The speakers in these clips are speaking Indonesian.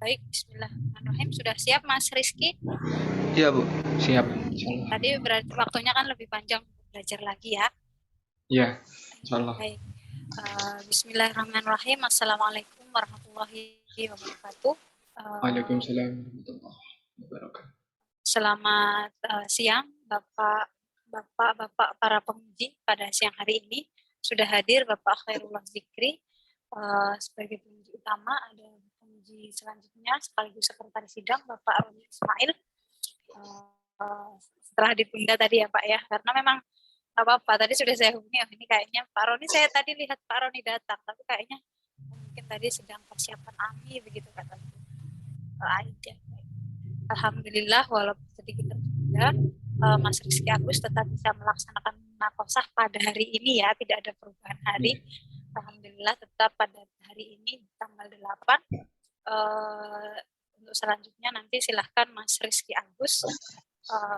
Baik, bismillahirrahmanirrahim. Sudah siap Mas Rizky? Iya, Bu. Siap. Tadi berarti waktunya kan lebih panjang untuk belajar lagi ya. Iya, insyaallah. Baik. Bismillahirrahmanirrahim. Assalamualaikum warahmatullahi wabarakatuh. Waalaikumsalam warahmatullahi wabarakatuh. Selamat siang Bapak para penguji pada siang hari ini. Sudah hadir Bapak Khairullah Zikri sebagai penguji utama, ada penguji selanjutnya sekaligus sekretaris sidang Bapak Roni Ismail. Setelah ditunda tadi ya Pak ya, karena memang apa-apa, tadi sudah saya hubungi, ini kayaknya Pak Roni, saya tadi lihat Pak Roni datang, tapi kayaknya mungkin tadi sedang persiapan AMI begitu katanya. Alhamdulillah walaupun sedikit tertunda, Mas Rizky Agus tetap bisa melaksanakan munakosah pada hari ini ya, tidak ada perubahan hari. Alhamdulillah tetap pada hari ini tanggal 8. Untuk selanjutnya nanti silahkan Mas Rizky Agus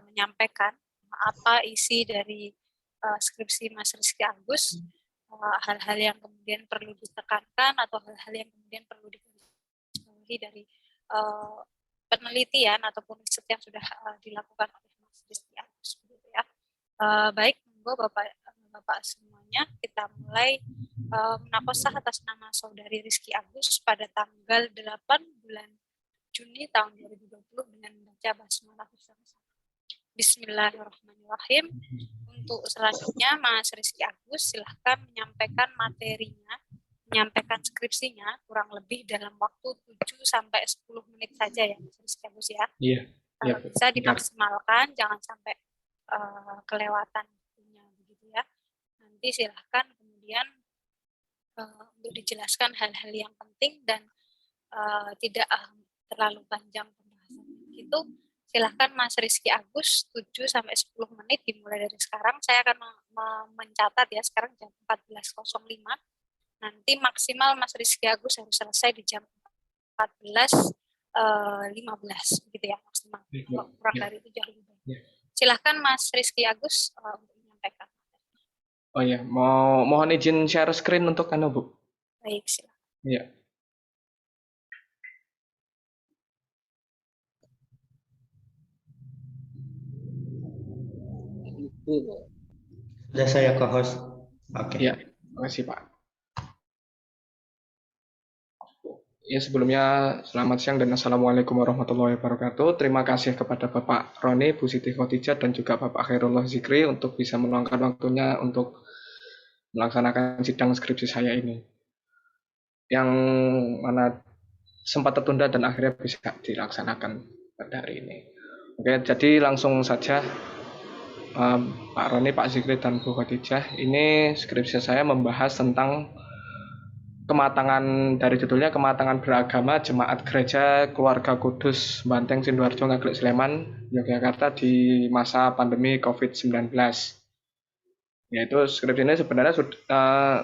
menyampaikan apa isi dari skripsi Mas Rizky Agus, hal-hal yang kemudian perlu ditekankan atau hal-hal yang kemudian perlu diketahui dari penelitian ataupun riset yang sudah dilakukan oleh Mas Rizky Agus. Ya. Baik, monggo Bapak semuanya, kita mulai munakosah atas nama Saudari Rizky Agus pada tanggal 8 bulan Juni tahun 2020 dengan membaca basmalah bersama-sama. Bismillahirrahmanirrahim. Untuk selanjutnya Mas Rizky Agus silahkan menyampaikan materinya, menyampaikan skripsinya kurang lebih dalam waktu 7-10 menit saja ya Mas Rizky Agus ya. Iya. Kalau bisa dimaksimalkan, jangan sampai kelewatan waktunya begitu ya. Nanti silahkan kemudian untuk dijelaskan hal-hal yang penting dan tidak terlalu panjang pembahasannya. Itu silahkan Mas Rizky Agus 7-10 menit dimulai dari sekarang. Saya akan mencatat ya, sekarang jam 14.05. Nanti maksimal Mas Rizky Agus harus selesai di jam 14.15 gitu ya maksimal. Kurang dari itu jauh lebih baik. Silahkan Mas Rizky Agus untuk menyampaikan. Oh iya, mohon izin share screen untuk Anda, Bu. Baik, silakan. Iya. Sudah saya co-host. Oke. Iya, terima kasih Pak. Ya, sebelumnya selamat siang dan Assalamualaikum warahmatullahi wabarakatuh. Terima kasih kepada Bapak Roni, Bu Siti Khotijah, dan juga Bapak Khairullah Zikri untuk bisa meluangkan waktunya untuk melaksanakan sidang skripsi saya ini. Yang mana sempat tertunda dan akhirnya bisa dilaksanakan pada hari ini. Oke, jadi langsung saja Pak Roni, Pak Zikri, dan Bu Khotijah. Ini skripsi saya membahas tentang kematangan, dari judulnya kematangan beragama Jemaat Gereja Keluarga Kudus Banteng Sidoarjo Ngaglik Sleman Yogyakarta di masa pandemi COVID-19. Yaitu skripsi ini sebenarnya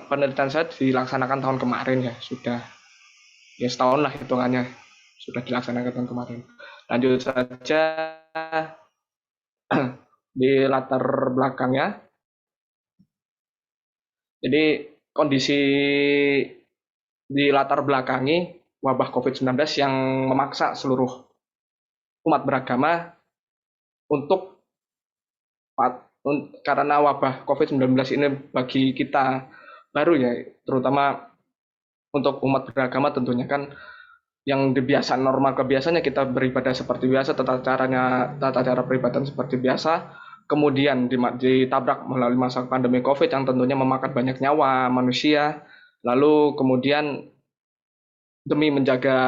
penelitian saya dilaksanakan tahun kemarin ya, sudah ya setahun lah hitungannya sudah dilaksanakan tahun kemarin. Lanjut saja di latar belakangnya. Jadi kondisi di latar belakangi wabah COVID-19 yang memaksa seluruh umat beragama untuk karena wabah COVID-19 ini bagi kita baru ya, terutama untuk umat beragama tentunya kan yang kebiasaan normal kebiasaannya kita beribadah seperti biasa, tata cara peribadatan seperti biasa, kemudian ditabrak melalui masa pandemi COVID yang tentunya memakan banyak nyawa manusia, lalu kemudian demi menjaga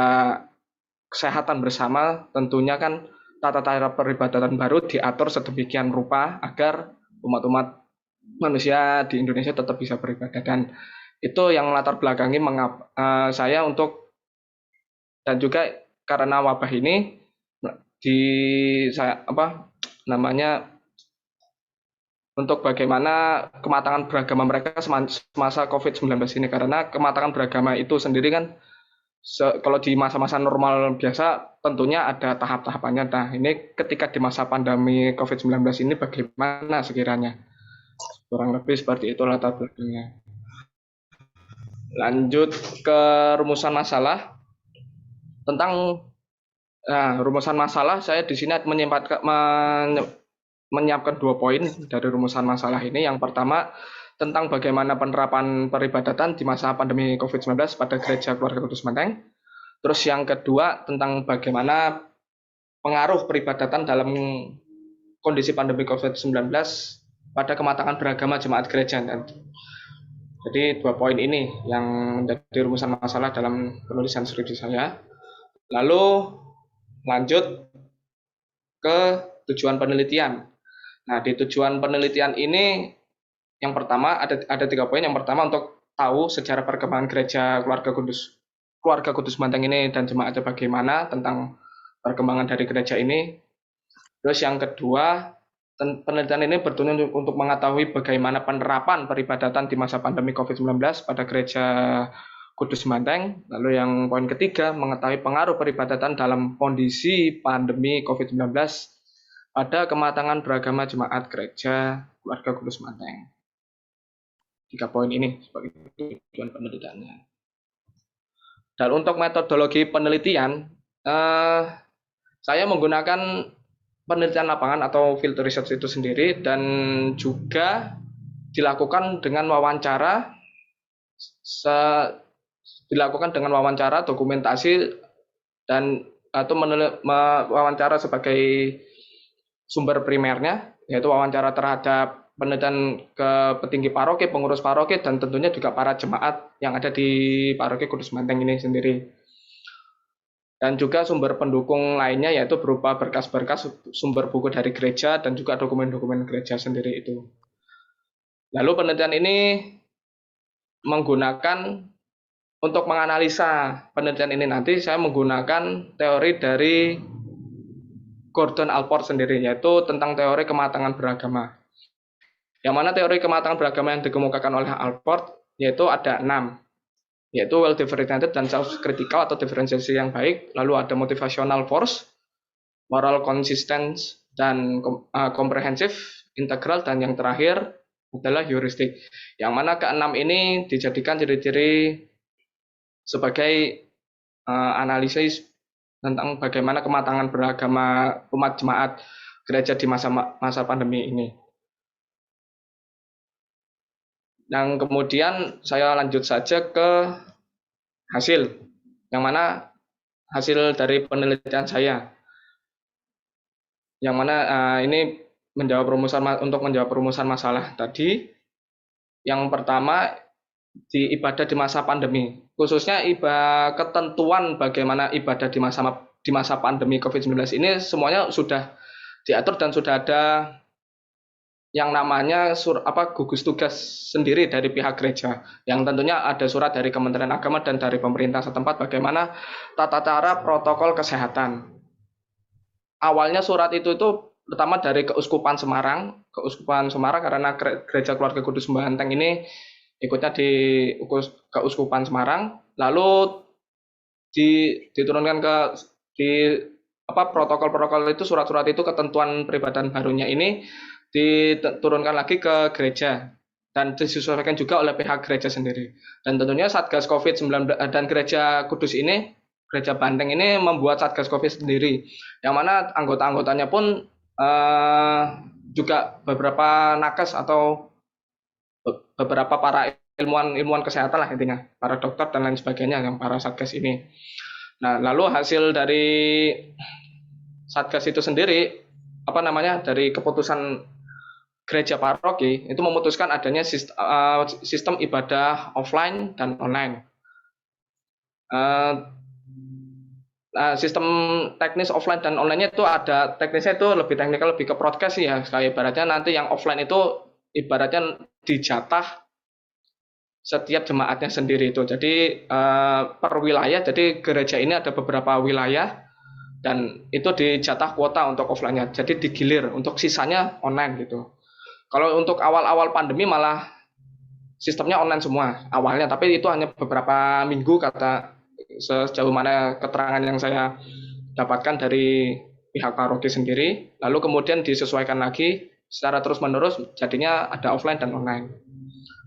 kesehatan bersama tentunya kan tata cara peribadatan baru diatur sedemikian rupa agar umat-umat manusia di Indonesia tetap bisa beribadah, dan itu yang latar belakangi saya untuk, dan juga karena wabah ini untuk bagaimana kematangan beragama mereka semasa COVID-19 ini, karena kematangan beragama itu sendiri kan kalau di masa-masa normal biasa tentunya ada tahap-tahapannya. Nah, ini ketika di masa pandemi COVID-19 ini bagaimana sekiranya? Kurang lebih seperti itu latar belakangnya. Lanjut ke rumusan masalah. Tentang rumusan masalah, saya di sini menyiapkan 2 poin dari rumusan masalah ini. Yang pertama, tentang bagaimana penerapan peribadatan di masa pandemi COVID-19 pada Gereja Keluarga Kudus Menteng. Terus yang kedua, tentang bagaimana pengaruh peribadatan dalam kondisi pandemi COVID-19 pada kematangan beragama jemaat gereja. Jadi 2 poin ini yang menjadi rumusan masalah dalam penulisan skripsi saya. Lalu lanjut ke tujuan penelitian. Nah, di tujuan penelitian ini yang pertama ada 3 poin. Yang pertama untuk tahu sejarah perkembangan gereja Keluarga Kudus Menteng ini dan jemaatnya bagaimana, tentang perkembangan dari gereja ini. Terus yang kedua, penelitian ini bertujuan untuk mengetahui bagaimana penerapan peribadatan di masa pandemi COVID-19 pada Gereja Kudus Menteng. Lalu yang poin ketiga, mengetahui pengaruh peribadatan dalam kondisi pandemi COVID-19 pada kematangan beragama jemaat Gereja Keluarga Kudus Menteng. 3 poin ini sebagai tujuan penelitiannya. Dan untuk metodologi penelitian, saya menggunakan penelitian lapangan atau field research itu sendiri, dan juga dilakukan dengan wawancara, dokumentasi, dan atau wawancara sebagai sumber primernya, yaitu wawancara terhadap penelitian ke petinggi paroki, pengurus paroki, dan tentunya juga para jemaat yang ada di paroki Kudus Menteng ini sendiri. Dan juga sumber pendukung lainnya yaitu berupa berkas-berkas, sumber buku dari gereja, dan juga dokumen-dokumen gereja sendiri itu. Lalu penelitian ini untuk menganalisa penelitian ini nanti saya menggunakan teori dari Gordon Allport sendiri, yaitu tentang teori kematangan beragama. Yang mana teori kematangan beragama yang dikemukakan oleh Allport yaitu ada 6. Yaitu well differentiated dan self-critical atau diferensiasi yang baik, lalu ada motivational force, moral consistence, dan comprehensive, integral, dan yang terakhir adalah heuristik. Yang mana ke-6 ini dijadikan ciri-ciri sebagai analisis tentang bagaimana kematangan beragama umat jemaat gereja di masa pandemi ini. Dan kemudian saya lanjut saja ke hasil, yang mana hasil dari penelitian saya, yang mana ini untuk menjawab rumusan masalah tadi. Yang pertama, di ibadah di masa pandemi, khususnya ketentuan bagaimana ibadah di masa pandemi COVID-19 ini semuanya sudah diatur dan sudah ada yang namanya gugus tugas sendiri dari pihak gereja, yang tentunya ada surat dari Kementerian Agama dan dari pemerintah setempat bagaimana tata cara protokol kesehatan. Awalnya surat itu pertama dari Keuskupan Semarang karena Gereja Keluarga Kudus Menteng ini ikutnya di Keuskupan Semarang, lalu diturunkan protokol-protokol itu, surat-surat itu, ketentuan peribadatan barunya ini diturunkan lagi ke gereja dan disesuaikan juga oleh pihak gereja sendiri. Dan tentunya Satgas COVID-19 dan Gereja Kudus ini, Gereja Banteng ini membuat Satgas COVID sendiri, yang mana anggota-anggotanya pun juga beberapa nakes atau beberapa para ilmuwan kesehatan lah intinya, para dokter dan lain sebagainya, yang para Satgas ini. Nah, lalu hasil dari Satgas itu sendiri, dari keputusan gereja paroki itu memutuskan adanya sistem ibadah offline dan online. Sistem teknis offline dan online-nya itu ada teknisnya, itu lebih teknikal, lebih ke broadcast ya. Kayak ibaratnya nanti yang offline itu ibaratnya dijatah setiap jemaatnya sendiri itu. Jadi per wilayah, jadi gereja ini ada beberapa wilayah dan itu dijatah kuota untuk offline-nya. Jadi digilir, untuk sisanya online gitu. Kalau untuk awal-awal pandemi malah sistemnya online semua awalnya, tapi itu hanya beberapa minggu sejauh mana keterangan yang saya dapatkan dari pihak paroki sendiri. Lalu kemudian disesuaikan lagi secara terus-menerus, jadinya ada offline dan online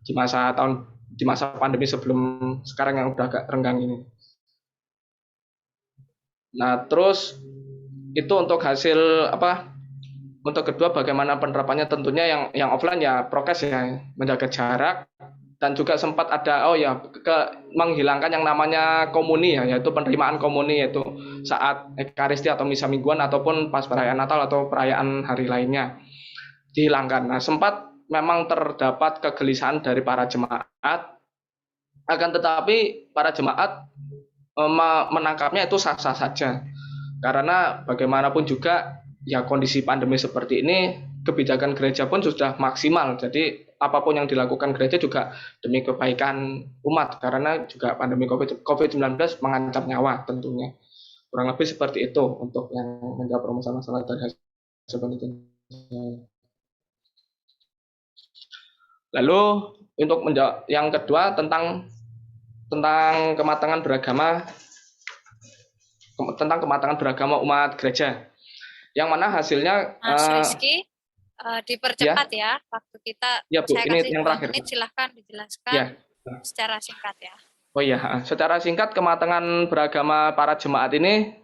di masa tahun di masa pandemi sebelum sekarang yang udah agak renggang ini. Nah, terus itu untuk hasil apa? Untuk kedua, bagaimana penerapannya? Tentunya yang offline ya prokes ya, menjaga jarak, dan juga sempat ada menghilangkan yang namanya komuni ya, yaitu penerimaan komuni, yaitu saat ekaristi atau misa mingguan ataupun pas perayaan Natal atau perayaan hari lainnya dihilangkan. Nah, sempat memang terdapat kegelisahan dari para jemaat, akan tetapi para jemaat menangkapnya itu sah-sah saja. Karena bagaimanapun juga ya kondisi pandemi seperti ini, kebijakan gereja pun sudah maksimal. Jadi apapun yang dilakukan gereja juga demi kebaikan umat, karena juga pandemi COVID-19 mengancam nyawa tentunya. Kurang lebih seperti itu untuk yang menjawab masalah dari hasil penelitian. Lalu untuk menjawab yang kedua tentang kematangan beragama umat gereja, yang mana hasilnya Mas Rizky, dipercepat ya waktu kita. Ya Bu, Saya ini kasih yang 2 terakhir. menit, silahkan dijelaskan Ya. secara singkat ya. Oh iya, secara singkat kematangan beragama para jemaat ini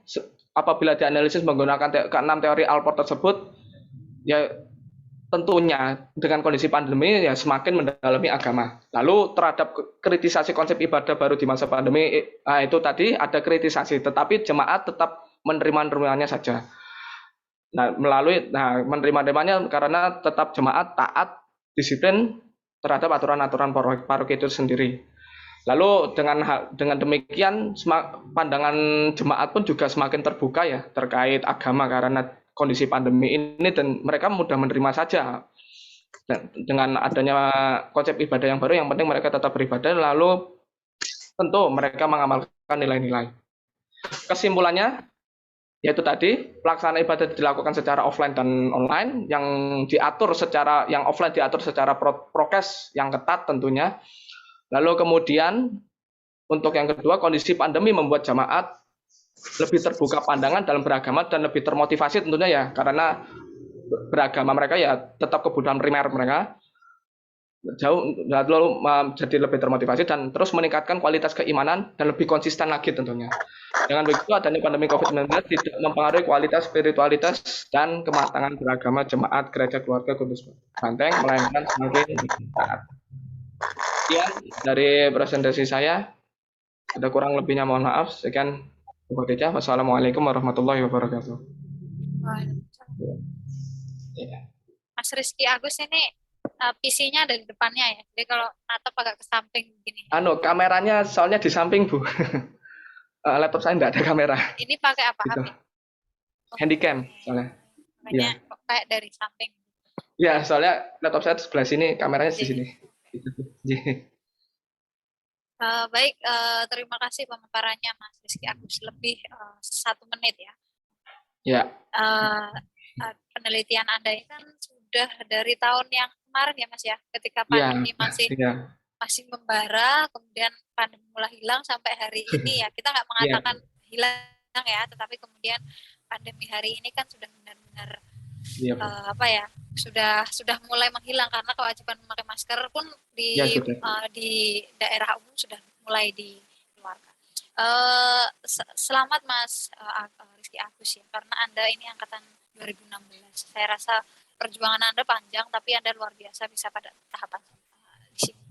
apabila dianalisis menggunakan ke-6 teori Alport tersebut, ya tentunya dengan kondisi pandemi ya semakin mendalami agama. Lalu terhadap kritisasi konsep ibadah baru di masa pandemi, itu tadi ada kritisasi, tetapi jemaat tetap menerima-nerimanya saja. Nah, menerima-nerimanya karena tetap jemaat taat, disiplin terhadap aturan-aturan paroki itu sendiri. Lalu dengan demikian pandangan jemaat pun juga semakin terbuka ya terkait agama karena kondisi pandemi ini, dan mereka mudah menerima saja. Dan dengan adanya konsep ibadah yang baru, yang penting mereka tetap beribadah, lalu tentu mereka mengamalkan nilai-nilai. Kesimpulannya yaitu tadi pelaksanaan ibadah dilakukan secara offline dan online, yang offline diatur secara prokes yang ketat tentunya. Lalu kemudian untuk yang kedua, kondisi pandemi membuat jemaat lebih terbuka pandangan dalam beragama dan lebih termotivasi tentunya ya, karena beragama mereka ya tetap kebutuhan primer mereka lalu jadi lebih termotivasi dan terus meningkatkan kualitas keimanan dan lebih konsisten lagi tentunya. Dengan begitu, adanya pandemi COVID-19 tidak mempengaruhi kualitas spiritualitas dan kematangan beragama jemaat Gereja Keluarga Kudus Banteng, melainkan semakin meningkat. Sekian dari presentasi saya. Ada kurang lebihnya mohon maaf. Sekian Bu Khotijah. Wassalamualaikum warahmatullahi wabarakatuh. Mas Rizky Agus ini PC-nya ada di depannya ya. Jadi kalau natap agak ke samping begini. Kameranya soalnya di samping Bu. Laptop saya nggak ada kamera. Ini pakai apa? Gitu. Oh, Handycam soalnya. Makanya kayak dari samping. Ya, soalnya laptop saya sebelah sini, kameranya di sini. Baik, terima kasih pemaparannya Mas Rizky Agus, lebih 1 menit ya. Ya. Penelitian Anda ini kan sudah dari tahun yang kemarin ya Mas ya, ketika pandemi masih membara, kemudian pandemi mulai hilang sampai hari ini ya. Kita nggak mengatakan hilang ya, tetapi kemudian pandemi hari ini kan sudah benar-benar sudah mulai menghilang, karena kewajiban memakai masker pun di daerah umum sudah mulai dikeluarkan. Selamat Mas Rizky Agus ya, karena Anda ini angkatan 2016. Saya rasa perjuangan Anda panjang, tapi Anda luar biasa bisa pada tahapan di sini.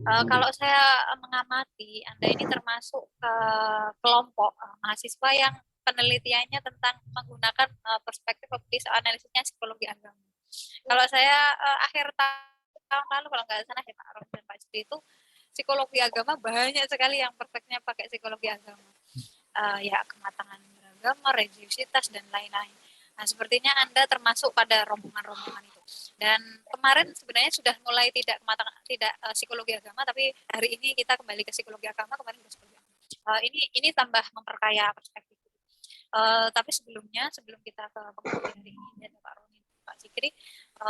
Kalau saya mengamati, Anda ini termasuk kelompok mahasiswa yang penelitiannya tentang menggunakan perspektif analisisnya psikologi agama. Kalau saya akhir tahun lalu, kalau nggak salah ya Pak Ron dan Pak Juri, itu psikologi agama banyak sekali yang perfectnya pakai psikologi agama. Ya kematangan beragama, religiusitas dan lain-lain. Nah, sepertinya Anda termasuk pada rombongan-rombongan itu. Dan kemarin sebenarnya sudah mulai tidak psikologi agama, tapi hari ini kita kembali ke psikologi agama, kemarin ke psikologi agama. Ini tambah memperkaya perspektif. Tapi sebelum kita ke pengumpulan hari ini dan Pak Roni, Pak Zikri,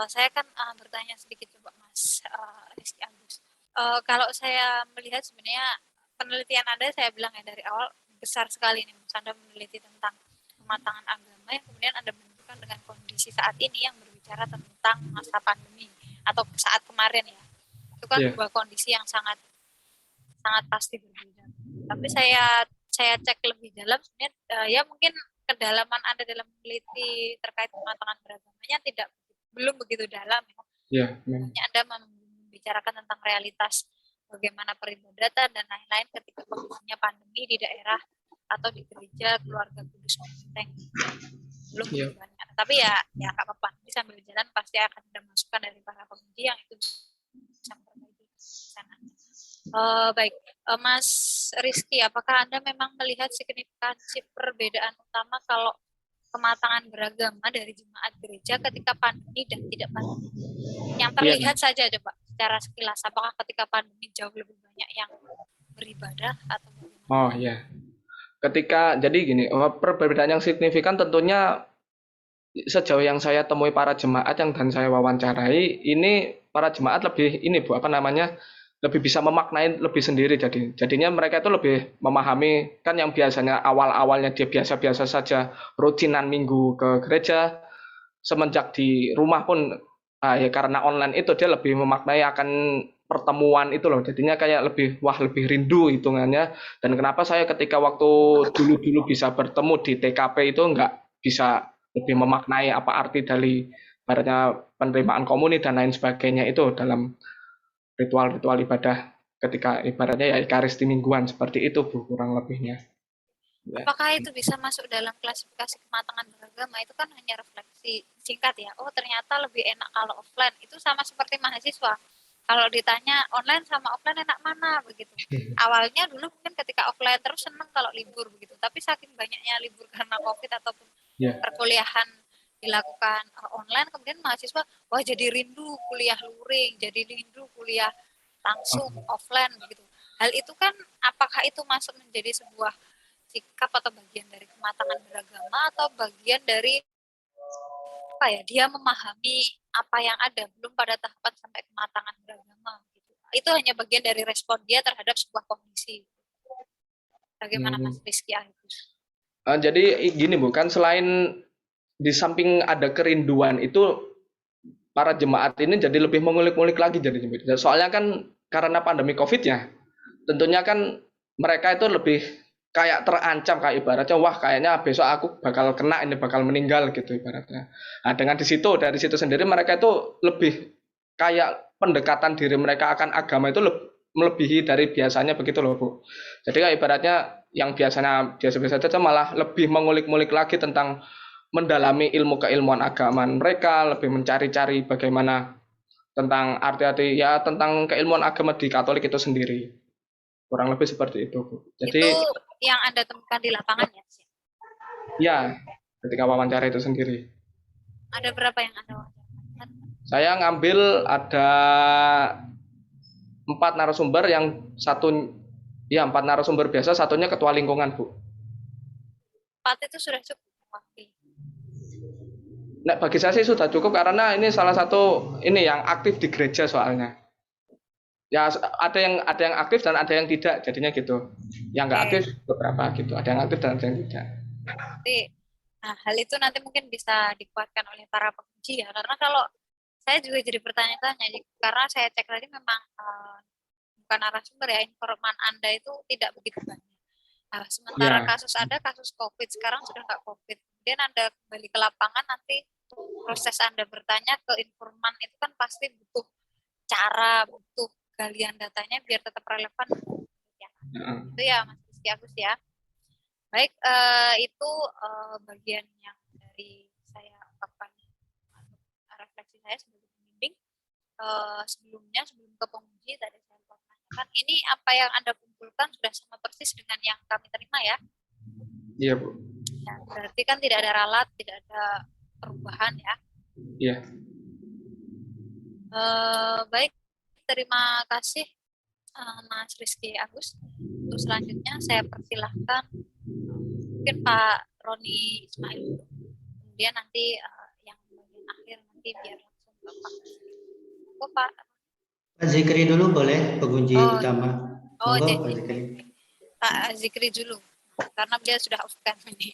saya kan bertanya sedikit coba Mas Rizky Agus. Kalau saya melihat sebenarnya penelitian Anda, saya bilang ya dari awal, besar sekali nih Mas, Anda meneliti tentang kematangan agama yang kemudian Anda bentukkan dengan kondisi saat ini yang berbicara tentang masa pandemi atau saat kemarin ya. Itu kan Iya. dua kondisi yang sangat sangat pasti berbeda. Tapi saya cek lebih dalam sebenarnya ya mungkin kedalaman Anda dalam meneliti terkait kematangan beragamanya belum begitu dalam ya. Iya, Hanya Anda membicarakan tentang realitas bagaimana peribadatan dan lain-lain ketika kondisinya pandemi di daerah atau di gereja keluarga kudus Menteng. Belum begitu banyak. Tapi ya nggak apa-apa. Nanti sambil jalan pasti akan ada masukan dari para penguji yang itu bisa memperbaiki sana. Baik, Mas Rizky, apakah Anda memang melihat signifikansi perbedaan utama kalau kematangan beragama dari jemaat gereja ketika pandemi dan tidak pandemi? Yang terlihat saja coba secara sekilas, apakah ketika pandemi jauh lebih banyak yang beribadah atau bagaimana? Oh ya, jadi gini, perbedaan yang signifikan tentunya sejauh yang saya temui para jemaat yang dan saya wawancarai, ini para jemaat lebih ini Bu, lebih bisa memaknai lebih sendiri. Jadinya mereka itu lebih memahami, kan yang biasanya awal-awalnya dia biasa-biasa saja rutinan minggu ke gereja, semenjak di rumah pun ya karena online itu dia lebih memaknai akan pertemuan itu loh, jadinya kayak lebih rindu hitungannya. Dan kenapa saya ketika waktu dulu bisa bertemu di TKP itu nggak bisa lebih memaknai apa arti dari ibaratnya penerimaan komuni dan lain sebagainya itu dalam ritual-ritual ibadah ketika ibaratnya ya ekaristi mingguan seperti itu Bu, kurang lebihnya. Ya. Apakah itu bisa masuk dalam klasifikasi kematangan beragama? Itu kan hanya refleksi singkat ya. Oh ternyata lebih enak kalau offline. Itu sama seperti mahasiswa. Kalau ditanya online sama offline enak mana begitu. Awalnya dulu mungkin ketika offline terus seneng kalau libur begitu. Tapi saking banyaknya libur karena COVID ataupun perkuliahan dilakukan online, kemudian mahasiswa wah jadi rindu kuliah luring, jadi rindu kuliah langsung offline begitu. Hal itu kan apakah itu masuk menjadi sebuah sikap atau bagian dari kematangan beragama atau bagian dari apa ya, dia memahami apa yang ada, belum pada tahapan sampai kematangan beragama gitu. Itu hanya bagian dari respon dia terhadap sebuah kondisi. Bagaimana Mas Rizky Agus? Jadi gini Bu, kan selain di samping ada kerinduan itu, para jemaat ini jadi lebih mengulik-ngulik lagi jadi. Soalnya kan karena pandemi COVID ya, tentunya kan mereka itu lebih kayak terancam, kayak ibaratnya wah kayaknya besok aku bakal kena ini, bakal meninggal gitu ibaratnya. Nah dengan dari situ sendiri mereka itu lebih kayak pendekatan diri mereka akan agama itu melebihi dari biasanya begitu loh Bu. Jadi kayak ibaratnya yang biasanya biasa-biasa saja malah lebih mengulik-ngulik lagi tentang mendalami ilmu keilmuan agama mereka, lebih mencari-cari bagaimana tentang arti-arti ya tentang keilmuan agama di Katolik itu sendiri. Kurang lebih seperti itu, Bu. Jadi itu yang Anda temukan di lapangan ya? Ya, ketika wawancara itu sendiri. Ada berapa yang Anda wawancara? Saya ngambil ada 4 narasumber, yang ya 4 narasumber biasa, satunya ketua lingkungan, Bu. 4 itu sudah cukup. Nah, bagi saya sih sudah cukup karena ini salah satu ini yang aktif di gereja soalnya. Ya ada yang aktif dan ada yang tidak, jadinya gitu. Yang nggak aktif beberapa gitu, ada yang aktif dan ada yang tidak. Nah, hal itu nanti mungkin bisa dikuatkan oleh para penguji ya, karena kalau saya juga jadi bertanya-tanya, karena saya cek tadi memang bukan narasumber ya, informan Anda itu tidak begitu banyak. Nah, sementara kasus Anda kasus COVID, sekarang sudah nggak COVID. Kemudian Anda kembali ke lapangan, nanti proses Anda bertanya ke informan itu kan pasti butuh cara, butuh galian datanya biar tetap relevan. Ya. Itu ya Mas Rizky Agus ya. Baik, itu bagian yang dari saya ungkapkan refleksi saya sebagai pembimbing. Sebelum ke penguji tadi saya tanyakan, ini apa yang Anda kumpulkan sudah sama persis dengan yang kami terima ya? Iya Bu. Ya, berarti kan tidak ada ralat, tidak ada perubahan ya? Iya. Baik, terima kasih Mas Rizky Agus. Untuk selanjutnya saya persilahkan mungkin Pak Roni Ismail, kemudian nanti yang bagian akhir nanti biar langsung ke Pak Zikri. Pak Zikri dulu boleh, penguji utama. Jadi Pak Zikri. Pak Zikri dulu, karena dia sudah off-cam ini.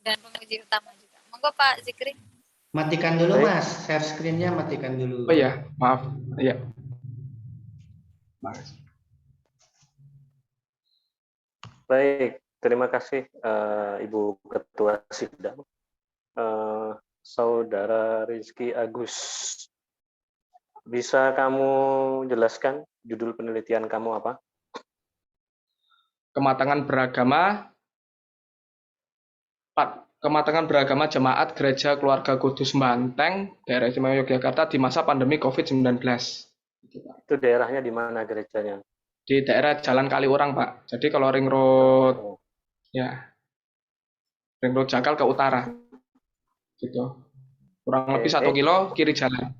Dan penguji utama juga. Monggo Pak Zikri. Matikan dulu Mas, share screen-nya matikan dulu. Oh iya, maaf. Iya. Makasih. Baik, terima kasih Ibu Ketua Sidang. Saudara Rizky Agus, bisa kamu jelaskan judul penelitian kamu apa? Kematangan beragama jemaat Gereja Keluarga Kudus Banteng, daerah istimewa Yogyakarta di masa pandemi COVID-19. Itu daerahnya di mana gerejanya? Di daerah Jalan Kaliurang, Pak. Jadi kalau ring road, ya, ring road Jakal ke utara, gitu. Kurang lebih 1 kilo kiri jalan.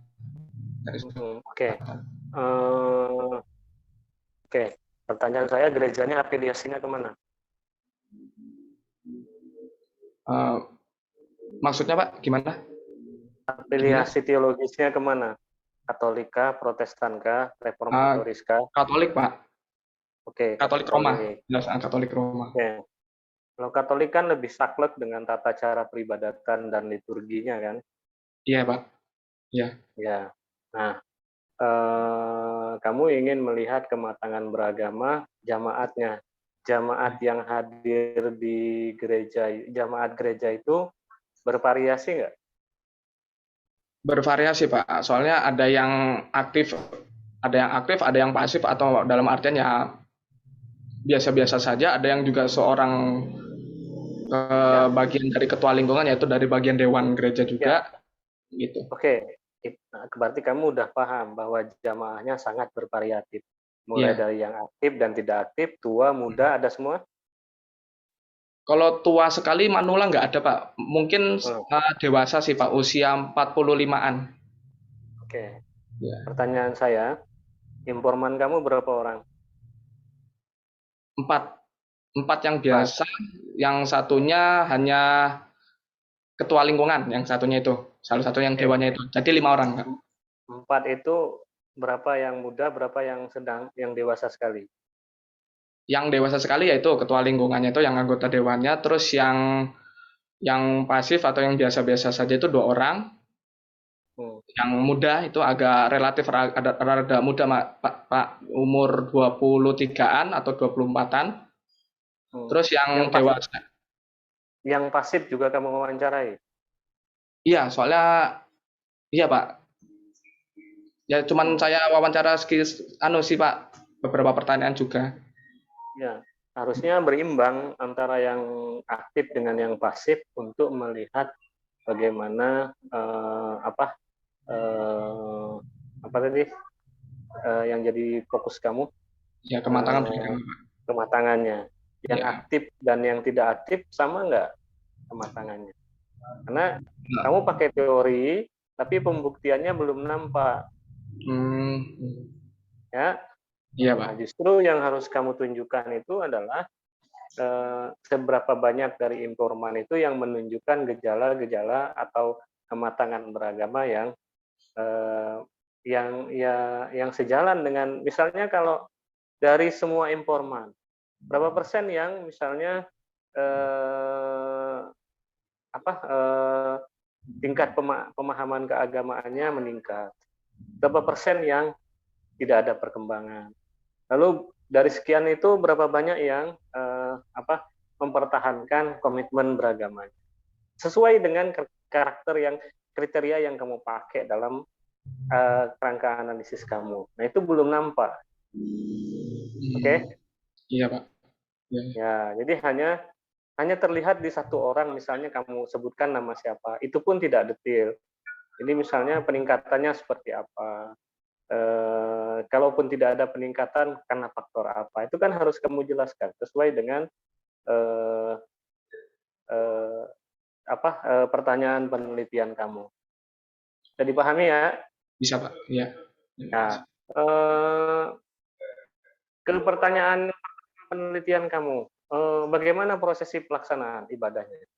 Oke. Oke. Pertanyaan saya, gerejanya afiliasinya kemana? Maksudnya Pak, gimana? Afiliasi teologisnya kemana? Katolika, Protestankah, Reformatoriskah? Katolik, Pak. Oke. Katolik Roma. Jelas, Katolik Roma. Oke. Kalau Katolik kan lebih saklek dengan tata cara peribadatan dan liturginya kan? Iya, Pak. Iya. Ya. Nah, kamu ingin melihat kematangan beragama jamaatnya. Jamaat yang hadir di gereja, jamaat gereja itu bervariasi nggak? Bervariasi, Pak. Soalnya ada yang aktif, ada yang pasif, atau dalam artian ya biasa-biasa saja. Ada yang juga seorang bagian dari ketua lingkungan, yaitu dari bagian dewan gereja juga. Ya. Gitu. Oke. Berarti kamu udah paham bahwa jamaahnya sangat bervariatif. Mulai dari yang aktif dan tidak aktif, tua, muda, ada semua? Kalau tua sekali manula nggak ada, Pak. Mungkin dewasa sih, Pak. Usia 45-an. Oke. Ya. Pertanyaan saya, informan kamu berapa orang? 4 yang biasa, yang satunya hanya ketua lingkungan, yang satunya itu, salah satu yang dewannya itu. Jadi 5 orang, Kak. 4 itu berapa yang muda, berapa yang sedang, yang dewasa sekali? Yang dewasa sekali yaitu ketua lingkungannya itu, yang anggota dewannya. Terus yang pasif atau yang biasa-biasa saja itu 2 orang. Yang muda itu agak relatif rada muda, Pak, umur 23-an atau 24-an. Terus yang dewasa. Yang pasif juga kamu wawancarai? Iya, soalnya iya, Pak. Ya cuman saya wawancara sih, Pak, beberapa pertanyaan juga. Ya, harusnya berimbang antara yang aktif dengan yang pasif untuk melihat bagaimana apa tadi yang jadi fokus kamu? Ya, kematangan kematangannya. Yang aktif dan yang tidak aktif sama nggak kematangannya? Karena kamu pakai teori, tapi pembuktiannya belum nampak. Ya. Iya, Pak. Nah, justru yang harus kamu tunjukkan itu adalah seberapa banyak dari informan itu yang menunjukkan gejala-gejala atau kematangan beragama yang sejalan dengan, misalnya kalau dari semua informan, berapa persen yang misalnya tingkat pemahaman keagamaannya meningkat, berapa persen yang tidak ada perkembangan. Lalu dari sekian itu berapa banyak yang mempertahankan komitmen beragamanya sesuai dengan kriteria yang kamu pakai dalam kerangka analisis kamu. Nah, itu belum nampak. Oke? Iya, Pak. Ya, jadi hanya terlihat di satu orang, misalnya kamu sebutkan nama siapa, itu pun tidak detail. Ini misalnya peningkatannya seperti apa. Kalaupun tidak ada peningkatan karena faktor apa, itu kan harus kamu jelaskan sesuai dengan pertanyaan penelitian kamu. Bisa dipahami ya? Bisa, Pak. Iya. Nah, ke pertanyaan penelitian kamu, bagaimana prosesi pelaksanaan ibadahnya?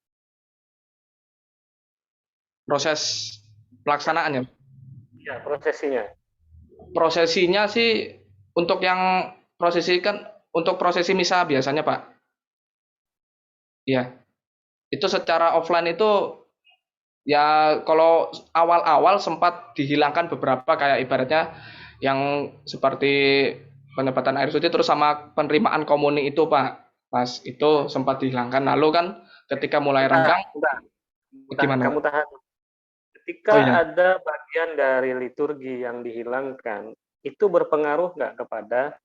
Proses pelaksanaannya? Ya, prosesinya. Prosesinya sih untuk yang untuk prosesi misa biasanya, Pak. Iya. Itu secara offline itu ya kalau awal-awal sempat dihilangkan beberapa, kayak ibaratnya yang seperti penyemprotan air suci terus sama penerimaan komuni itu Pak. Pas itu sempat dihilangkan. Lalu kan ketika mulai renggang gimana Kamu Pak? tahan. Oh Ketika iya. ada bagian dari liturgi yang dihilangkan, itu berpengaruh nggak kepada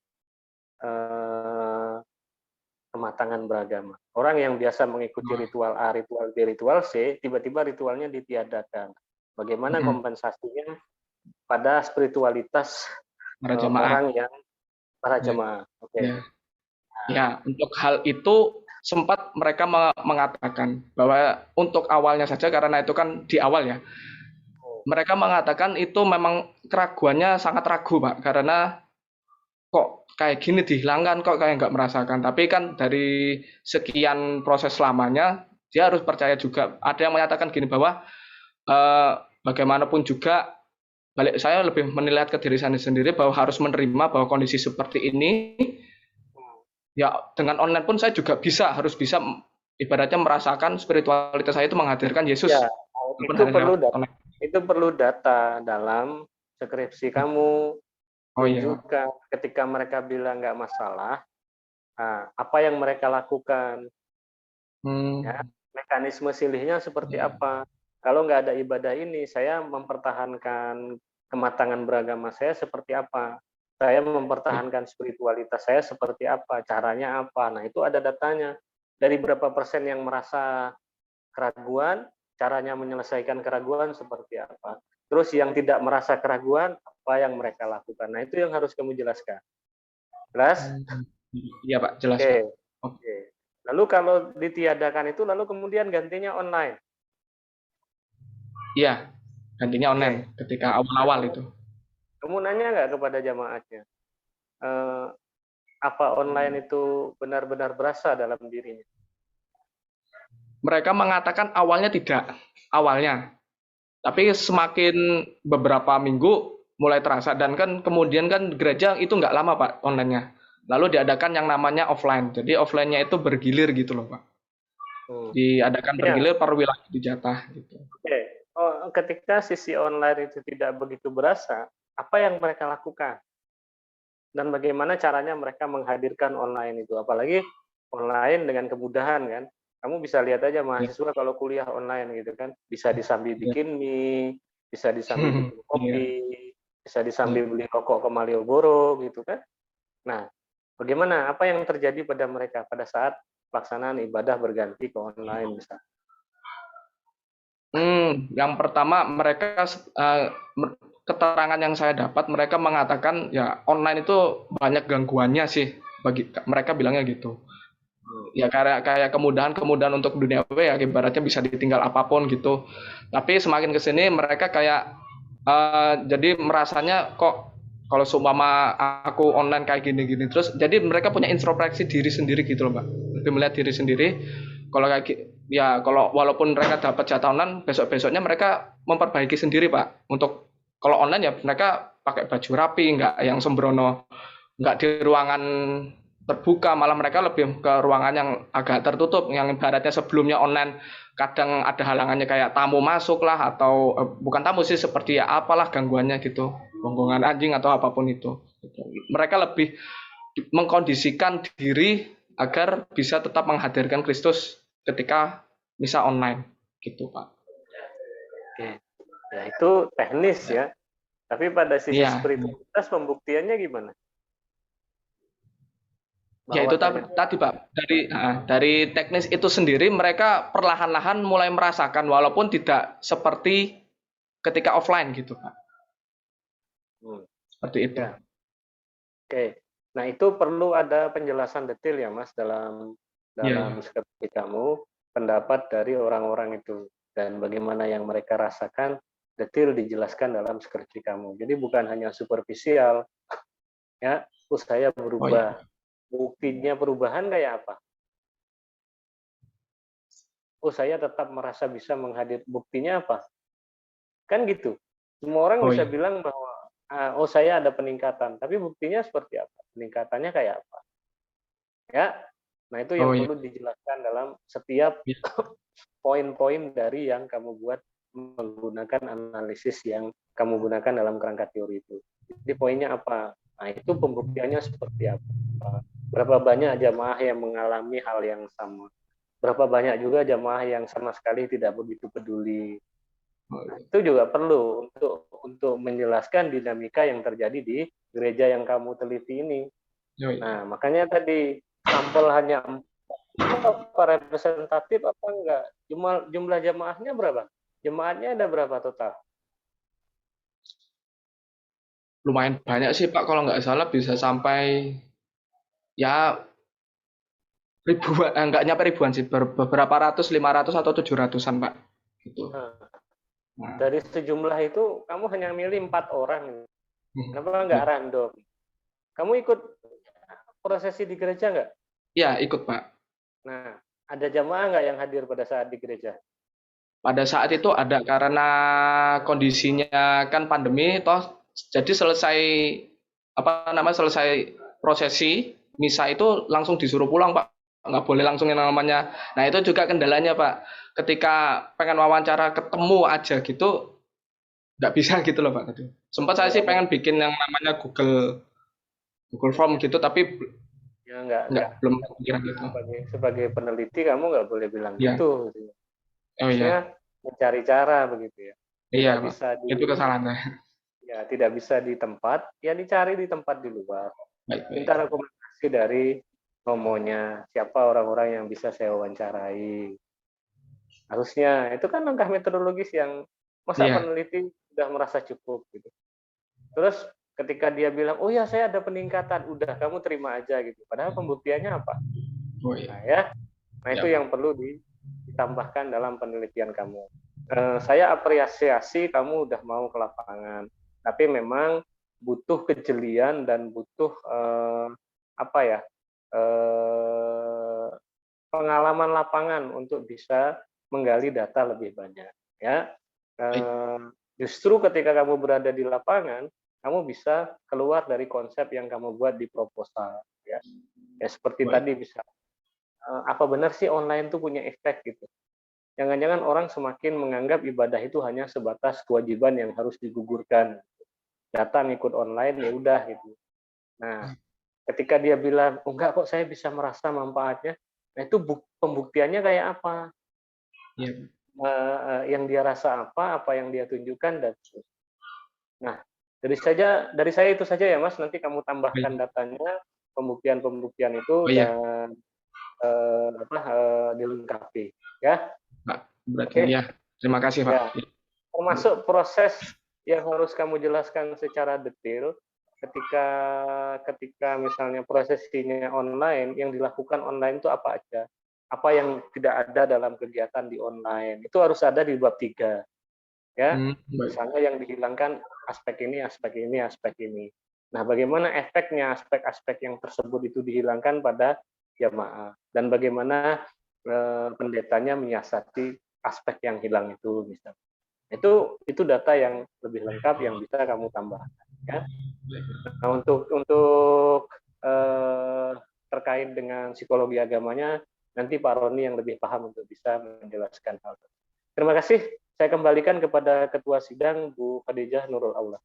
kematangan beragama? Orang yang biasa mengikuti ritual A, ritual B, ritual C, tiba-tiba ritualnya ditiadakan. Bagaimana kompensasinya pada spiritualitas Para jemaah. orang yang para Ya. jemaah? Oke. Ya. Ya, untuk hal itu sempat mereka mengatakan bahwa untuk awalnya saja karena itu kan di awal ya. Mereka mengatakan itu memang keraguannya sangat ragu Pak, karena kok kayak gini dihilangkan, kok kayak nggak merasakan. Tapi kan dari sekian proses lamanya, dia harus percaya juga. Ada yang menyatakan gini bahwa bagaimanapun juga, balik saya lebih menilai ke diri saya sendiri bahwa harus menerima bahwa kondisi seperti ini, ya dengan online pun saya juga harus bisa ibaratnya merasakan spiritualitas saya itu menghadirkan Yesus. Ya, itu perlu data dalam skripsi kamu. Tunjukkan ketika mereka bilang nggak masalah, apa yang mereka lakukan, ya, mekanisme silihnya seperti apa. Kalau nggak ada ibadah ini, saya mempertahankan kematangan beragama saya seperti apa. Saya mempertahankan spiritualitas saya seperti apa, caranya apa. Nah, itu ada datanya. Dari berapa persen yang merasa keraguan, caranya menyelesaikan keraguan seperti apa. Terus yang tidak merasa keraguan, apa yang mereka lakukan. Nah, itu yang harus kamu jelaskan. Jelas? Iya, Pak, jelas. Oke. Lalu kalau ditiadakan itu, lalu kemudian gantinya online. Iya, gantinya online ketika awal-awal itu. Kamu nanya nggak kepada jamaahnya, apa online itu benar-benar berasa dalam dirinya? Mereka mengatakan awalnya tidak, awalnya. Tapi semakin beberapa minggu mulai terasa, dan kan kemudian kan gereja itu nggak lama Pak online-nya. Lalu diadakan yang namanya offline. Jadi offline-nya itu bergilir gitu loh Pak. Diadakan bergilir per wilayah dijatah gitu. Oke. Oh, ketika sisi online itu tidak begitu berasa, apa yang mereka lakukan? Dan bagaimana caranya mereka menghadirkan online itu? Apalagi online dengan kemudahan kan. Kamu bisa lihat aja mahasiswa kalau kuliah online gitu kan, bisa disambil bikin mie, bisa disambil bikin kopi, bisa disambil beli rokok ke Malioboro gitu kan. Nah, bagaimana? Apa yang terjadi pada mereka pada saat pelaksanaan ibadah berganti ke online misalnya? Yang pertama mereka keterangan yang saya dapat mereka mengatakan ya online itu banyak gangguannya sih bagi mereka bilangnya gitu. Ya kayak kemudahan untuk dunia ya ibaratnya bisa ditinggal apapun gitu. Tapi semakin kesini mereka kayak jadi merasanya kok kalau seumpama aku online kayak gini-gini terus, jadi mereka punya introspeksi diri sendiri gitu loh Mbak. Lebih melihat diri sendiri. Kalau kayak ya kalau walaupun mereka dapat jatah online, besok-besoknya mereka memperbaiki sendiri Pak. Untuk kalau online ya mereka pakai baju rapi, nggak yang sembrono, nggak di ruangan terbuka, malah mereka lebih ke ruangan yang agak tertutup, yang ibaratnya sebelumnya online kadang ada halangannya kayak tamu masuk lah atau bukan tamu sih seperti ya apalah gangguannya gitu, gonggongan anjing atau apapun itu. Mereka lebih mengkondisikan diri agar bisa tetap menghadirkan Kristus ketika misa online gitu Pak. Oke. Ya itu teknis ya. Tapi pada sisi spiritualitas pembuktiannya gimana? Ya itu tadi Pak, dari teknis itu sendiri mereka perlahan-lahan mulai merasakan walaupun tidak seperti ketika offline gitu Pak. Seperti itu. Ya. Oke. Nah itu perlu ada penjelasan detail ya Mas dalam skripsi kamu, pendapat dari orang-orang itu dan bagaimana yang mereka rasakan detail dijelaskan dalam skripsi kamu. Jadi bukan hanya superficial, ya, saya berubah. Buktinya perubahan kayak apa? Saya tetap merasa bisa menghadir. Buktinya apa? Kan gitu. Semua orang bisa bilang bahwa saya ada peningkatan, tapi buktinya seperti apa? Peningkatannya kayak apa? Ya. Nah, itu yang perlu dijelaskan dalam setiap poin-poin dari yang kamu buat menggunakan analisis yang kamu gunakan dalam kerangka teori itu. Jadi poinnya apa? Nah, itu pembuktiannya seperti apa? Berapa banyak jamaah yang mengalami hal yang sama? Berapa banyak juga jamaah yang sama sekali tidak begitu peduli? Nah, itu juga perlu untuk menjelaskan dinamika yang terjadi di gereja yang kamu teliti ini. Nah, makanya tadi sampel hanya apa representatif apa enggak? Jumlah jamaahnya berapa? Jemaatnya ada berapa total? Lumayan banyak sih Pak, kalau nggak salah bisa sampai ya ribuan, nggak nyampe ribuan sih, beberapa ratus, 500 atau 700-an Pak. Gitu. Nah, dari sejumlah itu kamu hanya milih 4 orang. Kenapa nggak random? Kamu ikut prosesi di gereja nggak? Iya, ikut Pak. Nah, ada jamaah nggak yang hadir pada saat di gereja? Pada saat itu ada, karena kondisinya kan pandemi, toh jadi selesai prosesi misa itu langsung disuruh pulang Pak, nggak boleh langsung yang namanya. Nah itu juga kendalanya Pak, ketika pengen wawancara ketemu aja gitu nggak bisa gitu loh Pak. Sempat saya sih pengen bikin yang namanya Google Form gitu, tapi Ya belum kepikiran gitu. Sebagai peneliti kamu nggak boleh bilang ya. gitu. Oh iya. Mencari cara begitu ya. Tidak bisa itu kesalahan saya. Ya, tidak bisa di tempat, ya dicari di tempat di luar. Baik. Minta rekomendasi dari romonya, siapa orang-orang yang bisa saya wawancarai. Harusnya itu kan langkah metodologis yang masa peneliti sudah merasa cukup gitu. Terus ketika dia bilang, oh ya saya ada peningkatan, udah kamu terima aja gitu. Padahal pembuktiannya apa? Nah itu yang perlu ditambahkan dalam penelitian kamu. Saya apresiasi kamu udah mau ke lapangan, tapi memang butuh kejelian dan butuh pengalaman lapangan untuk bisa menggali data lebih banyak. Ya, justru ketika kamu berada di lapangan, kamu bisa keluar dari konsep yang kamu buat di proposal. Ya seperti tadi bisa. Apa benar sih online itu punya efek gitu? Jangan-jangan orang semakin menganggap ibadah itu hanya sebatas kewajiban yang harus digugurkan. Datang ikut online ya udah gitu. Nah, ketika dia bilang, oh enggak kok saya bisa merasa manfaatnya, nah itu pembuktiannya kayak apa? Yang dia rasa apa yang dia tunjukkan dan nah dari saya itu saja ya Mas. Nanti kamu tambahkan datanya, pembuktian itu dan dilengkapi ya. Pak, berarti ya. Terima kasih Pak. Ya. Termasuk proses yang harus kamu jelaskan secara detail ketika misalnya prosesinya online, yang dilakukan online itu apa aja, apa yang tidak ada dalam kegiatan di online, itu harus ada di bab 3 ya. Misalnya yang dihilangkan aspek ini. Nah, bagaimana efeknya aspek-aspek yang tersebut itu dihilangkan pada jamaah, dan bagaimana pendetanya menyiasati aspek yang hilang itu misalnya. Itu data yang lebih lengkap yang bisa kamu tambahkan ya. Nah, untuk terkait dengan psikologi agamanya nanti Pak Roni yang lebih paham untuk bisa menjelaskan hal itu. Terima kasih. Saya kembalikan kepada Ketua Sidang Bu Khadijah Nurul Aula.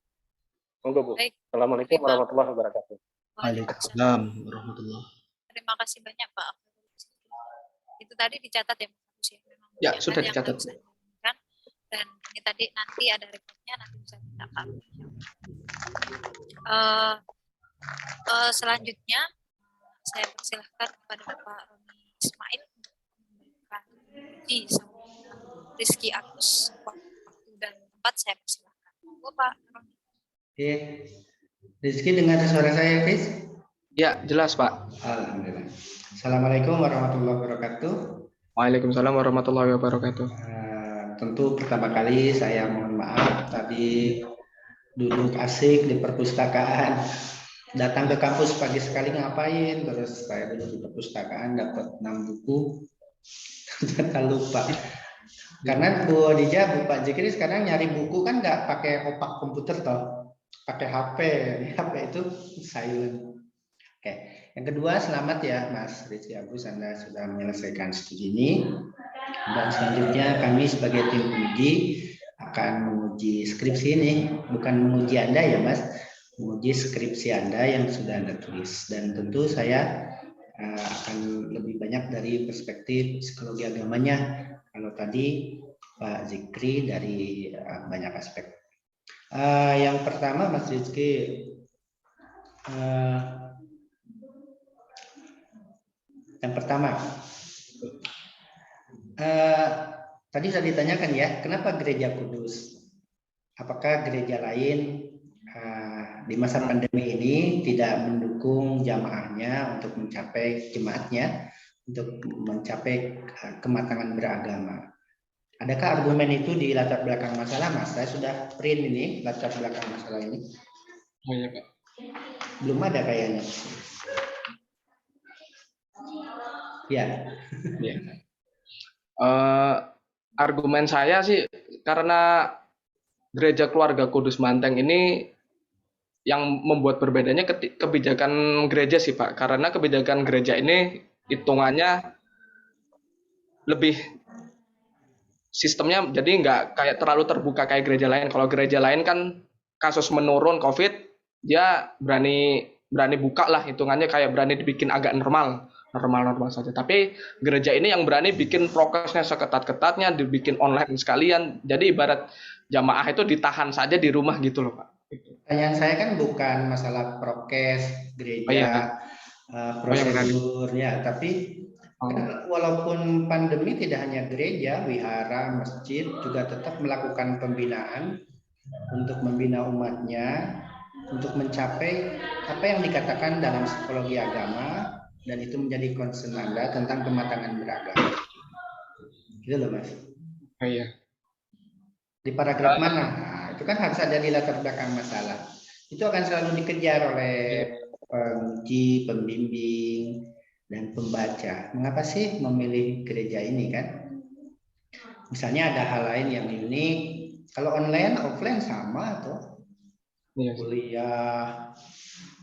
Monggo Bu. Assalamualaikum warahmatullahi wabarakatuh. Waalaikumsalam warahmatullahi. Terima kasih banyak Pak. Itu tadi dicatat ya Mas ya. Ya, sudah dicatat. Dan ini tadi nanti ada rekodnya, nanti bisa kita upload. Selanjutnya saya persilahkan kepada Bapak Roni Ismail untuk memberikan uji sama Rizky Agus. Waktu dan tempat saya persilahkan. Bapak Roni. Oke, Rizky dengar suara saya, Riz? Ya, jelas Pak. Alhamdulillah. Assalamualaikum warahmatullahi wabarakatuh. Waalaikumsalam warahmatullahi wabarakatuh. Tentu pertama kali saya mohon maaf tadi duduk asik di perpustakaan, datang ke kampus pagi sekali ngapain, terus saya duduk di perpustakaan dapat 6 buku, ternyata lupa. Karena Bu Adija, Bu Pak Zikri sekarang nyari buku kan nggak pakai opak komputer toh, pakai HP. HP itu silent. Oke. Yang kedua, selamat ya Mas Rizky Agus, Anda sudah menyelesaikan studi ini. Dan selanjutnya kami sebagai tim uji akan menguji skripsi ini, bukan menguji Anda ya Mas, menguji skripsi Anda yang sudah Anda tulis. Dan tentu saya akan lebih banyak dari perspektif psikologi agamanya. Kalau tadi Pak Zikri dari banyak aspek. Yang pertama Mas Rizky, yang pertama, tadi sudah ditanyakan ya, kenapa gereja Kudus? Apakah gereja lain di masa pandemi ini tidak mendukung jamaahnya untuk mencapai jemaatnya, untuk mencapai kematangan beragama? Adakah argumen itu di latar belakang masalah, Mas? Saya sudah print ini latar belakang masalah ini. Oh iya, Pak. Belum ada kayaknya. Ya. Ya. Argumen saya sih karena Gereja Keluarga Kudus Manteng ini yang membuat berbedanya kebijakan gereja sih Pak. Karena kebijakan gereja ini hitungannya lebih sistemnya jadi nggak kayak terlalu terbuka kayak gereja lain. Kalau gereja lain kan kasus menurun COVID, dia berani buka lah hitungannya, kayak berani dibikin agak normal saja. Tapi gereja ini yang berani bikin prokesnya seketat-ketatnya, dibikin online sekalian. Jadi ibarat jamaah itu ditahan saja di rumah gitu loh Pak. Pertanyaan saya kan bukan masalah prokes gereja, prosedur ya, tapi kan walaupun pandemi tidak hanya gereja, wihara, masjid juga tetap melakukan pembinaan untuk membina umatnya, untuk mencapai apa yang dikatakan dalam psikologi agama, dan itu menjadi concern Anda tentang kematangan beragama. Gitu loh Mas. Iya. Di paragraf mana? Nah, itu kan harus ada di latar belakang masalah. Itu akan selalu dikejar oleh penguji, pembimbing, dan pembaca. Mengapa sih memilih gereja ini kan? Misalnya ada hal lain yang unik. Kalau online, offline sama atau kuliah,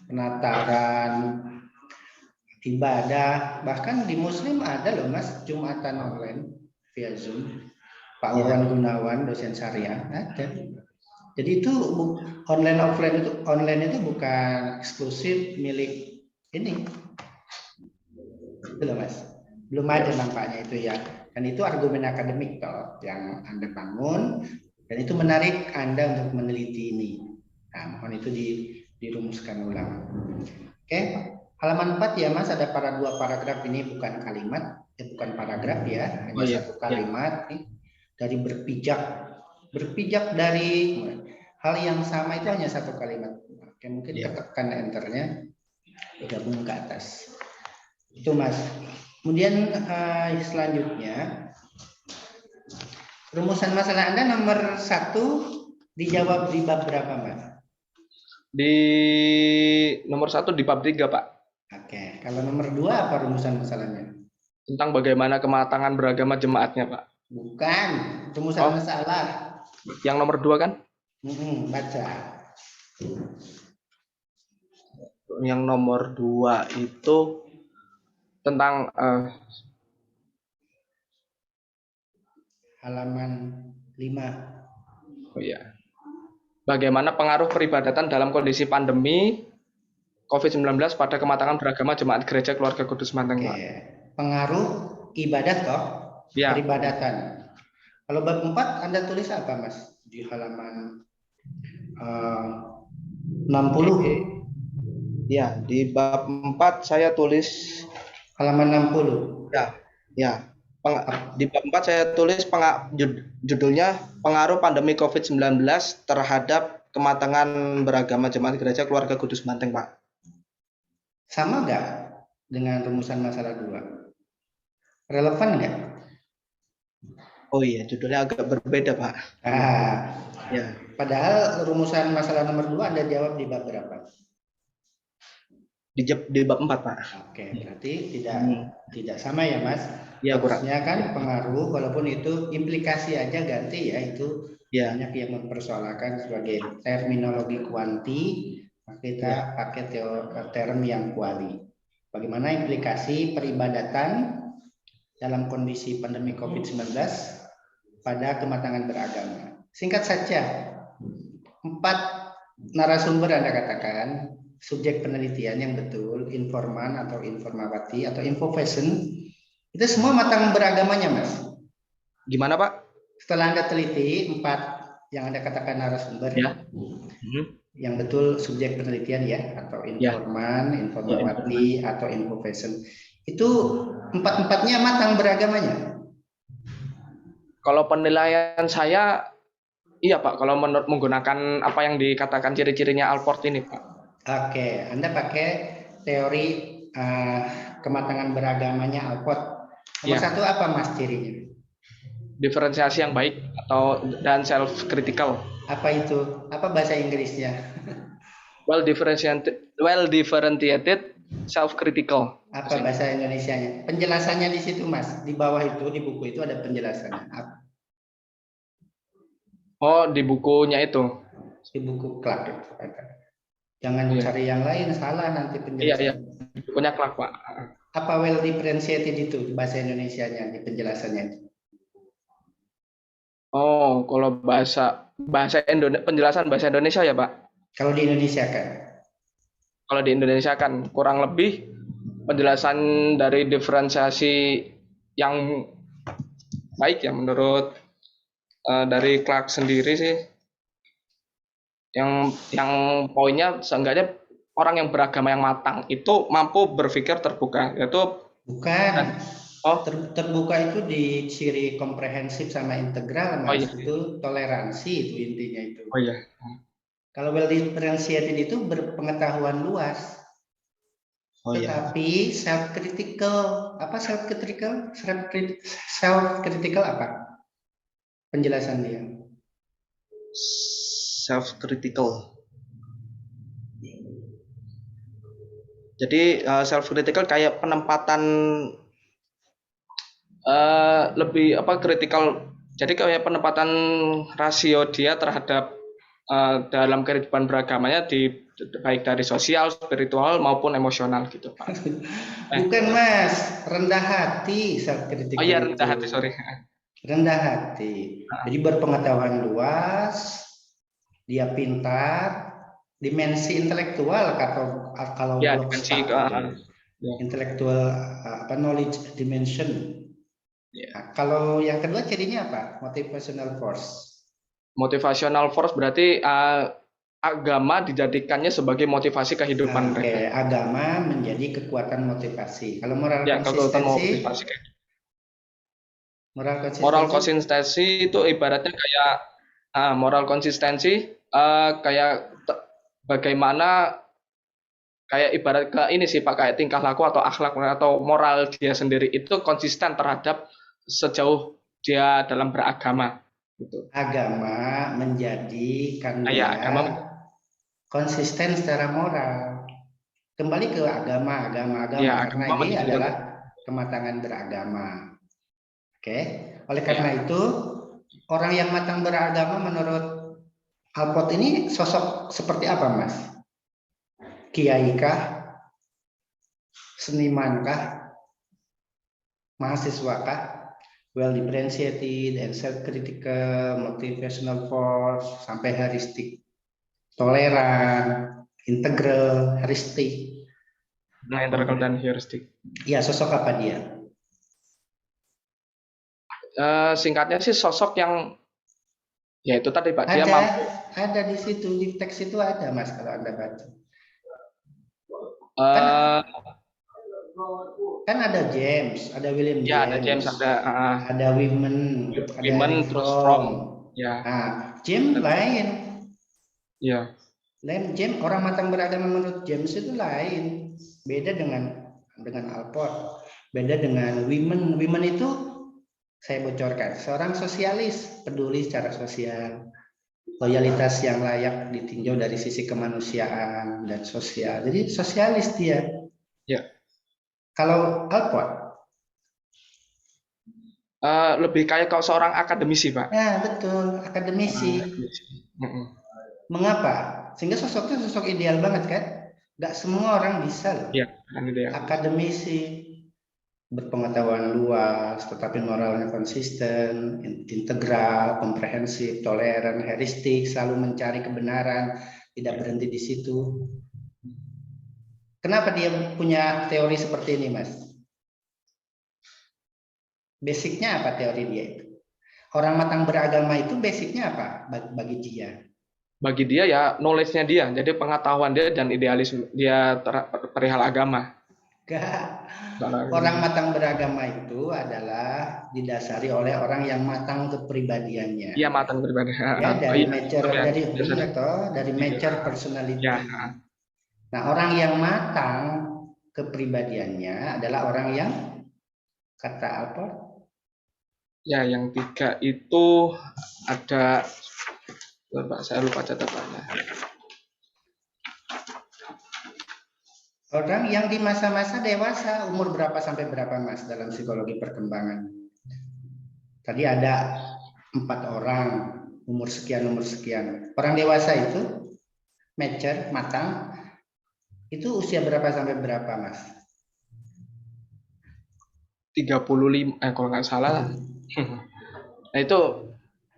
penataran, ibadah. Bahkan di Muslim ada loh Mas, Jumatan online via Zoom. Pak Wawan Gunawan, dosen syariah, ada. Jadi itu online itu bukan eksklusif milik ini. Belum Mas, belum ada nampaknya itu ya. Dan itu argumen akademik toh yang Anda bangun, dan itu menarik Anda untuk meneliti ini. Nah, mohon itu dirumuskan ulang. Oke, halaman 4 ya Mas, ada dua paragraf ini, bukan kalimat, bukan paragraf ya, hanya satu kalimat nih. Dari berpijak dari hal yang sama itu hanya satu kalimat. Oke, mungkin tekan enternya, gabung ke atas. Itu Mas. Kemudian selanjutnya, rumusan masalah Anda nomor 1 dijawab di bab berapa Mas? Di nomor 1 di bab 3 Pak. Oke, kalau nomor 2 apa rumusan masalahnya? Tentang bagaimana kematangan beragama jemaatnya Pak. Bukan, rumusan masalah. Yang nomor 2 kan? Baca. Yang nomor 2 itu tentang halaman 5. Oh iya. Bagaimana pengaruh peribadatan dalam kondisi pandemi COVID-19 pada kematangan beragama jemaat Gereja Keluarga Kudus Manteng Pak. Pengaruh ibadat toh? Ya. Peribadatan. Kalau bab 4 Anda tulis apa Mas? Di halaman 60. Ya, di bab 4 saya tulis halaman 60. Ya. Di bab 4 saya tulis judulnya pengaruh pandemi COVID-19 terhadap kematangan beragama jemaat Gereja Keluarga Kudus Manteng Pak. Sama nggak dengan rumusan masalah 2? Relevan nggak? Oh iya, judulnya agak berbeda Pak. Ya. Padahal rumusan masalah nomor 2 Anda jawab di bab berapa? Di bab 4 Pak. Oke, berarti tidak sama ya Mas? Ya, harusnya kan pengaruh, walaupun itu implikasi aja ganti ya, itu banyak yang mempersoalkan sebagai terminologi kuanti, kita pakai term yang kuali. Bagaimana implikasi peribadatan dalam kondisi pandemi COVID-19 pada kematangan beragama. Singkat saja, 4 narasumber Anda katakan subjek penelitian yang betul, informan atau informawati atau infovation, itu semua matang beragamanya, Mas. Gimana, Pak? Setelah Anda teliti 4 yang Anda katakan narasumber, Ya. yang betul subjek penelitian ya, atau informan, informawati, atau infovation, itu 4-4-nya matang beragamanya. Kalau penilaian saya, iya Pak, kalau menurut menggunakan apa yang dikatakan ciri-cirinya Alport ini, Pak. Oke, Anda pakai teori kematangan beragamanya Alport. Nomor 1 apa, Mas, cirinya? Diferensiasi yang baik dan self-critical. Apa itu? Apa bahasa Inggrisnya? Well differentiated, self-critical. Apa bahasa Indonesianya? Penjelasannya di situ, Mas. Di bawah itu, di buku itu ada penjelasannya. Oh, di bukunya itu. Di buku Clark itu. Jangan cari yang lain, salah nanti penjelasannya. Iya. Bukunya Clark, Pak. Apa well differentiated itu bahasa Indonesianya di penjelasannya itu? Oh, kalau penjelasan bahasa Indonesia ya, Pak? Kalau di Indonesia kan? Kalau di Indonesia kan kurang lebih penjelasan dari diferensiasi yang baik ya menurut dari Clark sendiri sih. Yang poinnya seenggaknya orang yang beragama yang matang itu mampu berpikir terbuka. Itu bukan. Terbuka itu di ciri komprehensif sama integral, Mas. Itu toleransi itu intinya itu. Oh iya. Kalau well differentiated itu berpengetahuan luas. Tetapi self-critical. Apa self-critical? Self-critical apa? Penjelasan dia. Self-critical. Jadi self-critical kayak penempatan lebih kritikal. Jadi kayak penempatan rasio dia terhadap dalam kehidupan beragamanya baik dari sosial, spiritual maupun emosional gitu, Pak. Bukan, Mas, rendah hati self-critical. Oh iya, rendah hati, sorry. Rendah hati. Jadi berpengetahuan luas, dia pintar, dimensi intelektual kalau dimensi intelektual knowledge dimension. Nah, kalau yang kedua cirinya apa? Motivational force. Motivational force berarti agama dijadikannya sebagai motivasi kehidupan mereka. Agama menjadi kekuatan motivasi. Kalau moral konsistensi itu ibaratnya kayak moral konsistensi kayak bagaimana kayak ibarat ke ini sih Pak, kayak tingkah laku atau akhlak atau moral dia sendiri itu konsisten terhadap sejauh dia dalam beragama gitu. Agama menjadikan dia konsisten secara moral. Kembali ke agama karena ini adalah kematangan beragama. Oke. Oleh karena itu orang yang matang beragama menurut Alport ini sosok seperti apa, Mas? Kiai kah? Seniman kah? Mahasiswa kah? Well differentiated and self-critical, motivational force, sampai heuristik, toleran, integral, heuristik. Nah, integral dan heuristik. Ya, sosok apa dia? Singkatnya sih sosok yang ya itu tadi Pak, dia mampu. Ada di situ, di teks itu ada, Mas, kalau Anda baca. Kan ada James, ada William James. Ya, ada James, ada Women, terus From. Ya. Nah, James lain. Ya. Lain James, orang matang beragama menurut James itu lain. Beda dengan Alport. Beda dengan Women. Women itu saya bocorkan, seorang sosialis, peduli secara sosial. Loyalitas yang layak ditinjau dari sisi kemanusiaan dan sosial. Jadi sosialis dia. Ya. Kalau Alport lebih kayak kau seorang akademisi, Pak. Ya, betul, akademisi. Mengapa? Sehingga sosoknya sosok ideal banget kan? Gak semua orang bisa loh. Ya, akademisi, berpengetahuan luas, tetapi moralnya konsisten, integral, komprehensif, toleran, heuristik, selalu mencari kebenaran, tidak berhenti di situ. Kenapa dia punya teori seperti ini, Mas? Basicnya apa teori dia itu? Orang matang beragama itu basicnya apa bagi dia? Bagi dia ya knowledge-nya dia, jadi pengetahuan dia dan idealisme dia perihal agama. Orang matang beragama itu adalah didasari oleh orang yang matang kepribadiannya. Iya, matang pribadi. Ya, dari mature personality. Ya. Nah, orang yang matang kepribadiannya adalah orang yang kata apa? Ya, yang 3 itu ada, Pak, saya lupa catatannya. Orang yang di masa-masa dewasa, umur berapa sampai berapa, Mas, dalam psikologi perkembangan? Tadi ada 4 orang, umur sekian. Orang dewasa itu, mature, matang, itu usia berapa sampai berapa, Mas? 35, kalau nggak salah. Nah, itu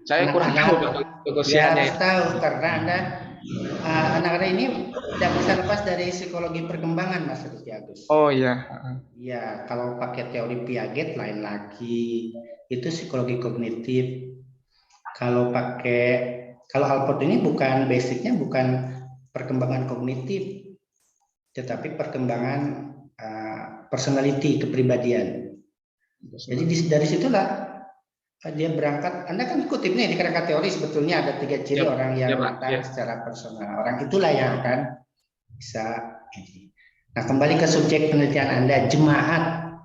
saya kurang tahu usianya. Harus tahu, karena Anda anak-anak ini tidak bisa lepas dari psikologi perkembangan, Mas Rizky Agus. Oh iya. Ya, kalau pakai teori Piaget lain lagi, itu psikologi kognitif. Kalau Alport ini bukan basicnya bukan perkembangan kognitif, tetapi perkembangan personality, kepribadian. Jadi dari situlah dia berangkat. Anda kan kutip nih di kerangka teori, sebetulnya ada 3 ciri orang yang matang secara personal. Orang itulah yang akan bisa. Nah, kembali ke subjek penelitian Anda, jemaat.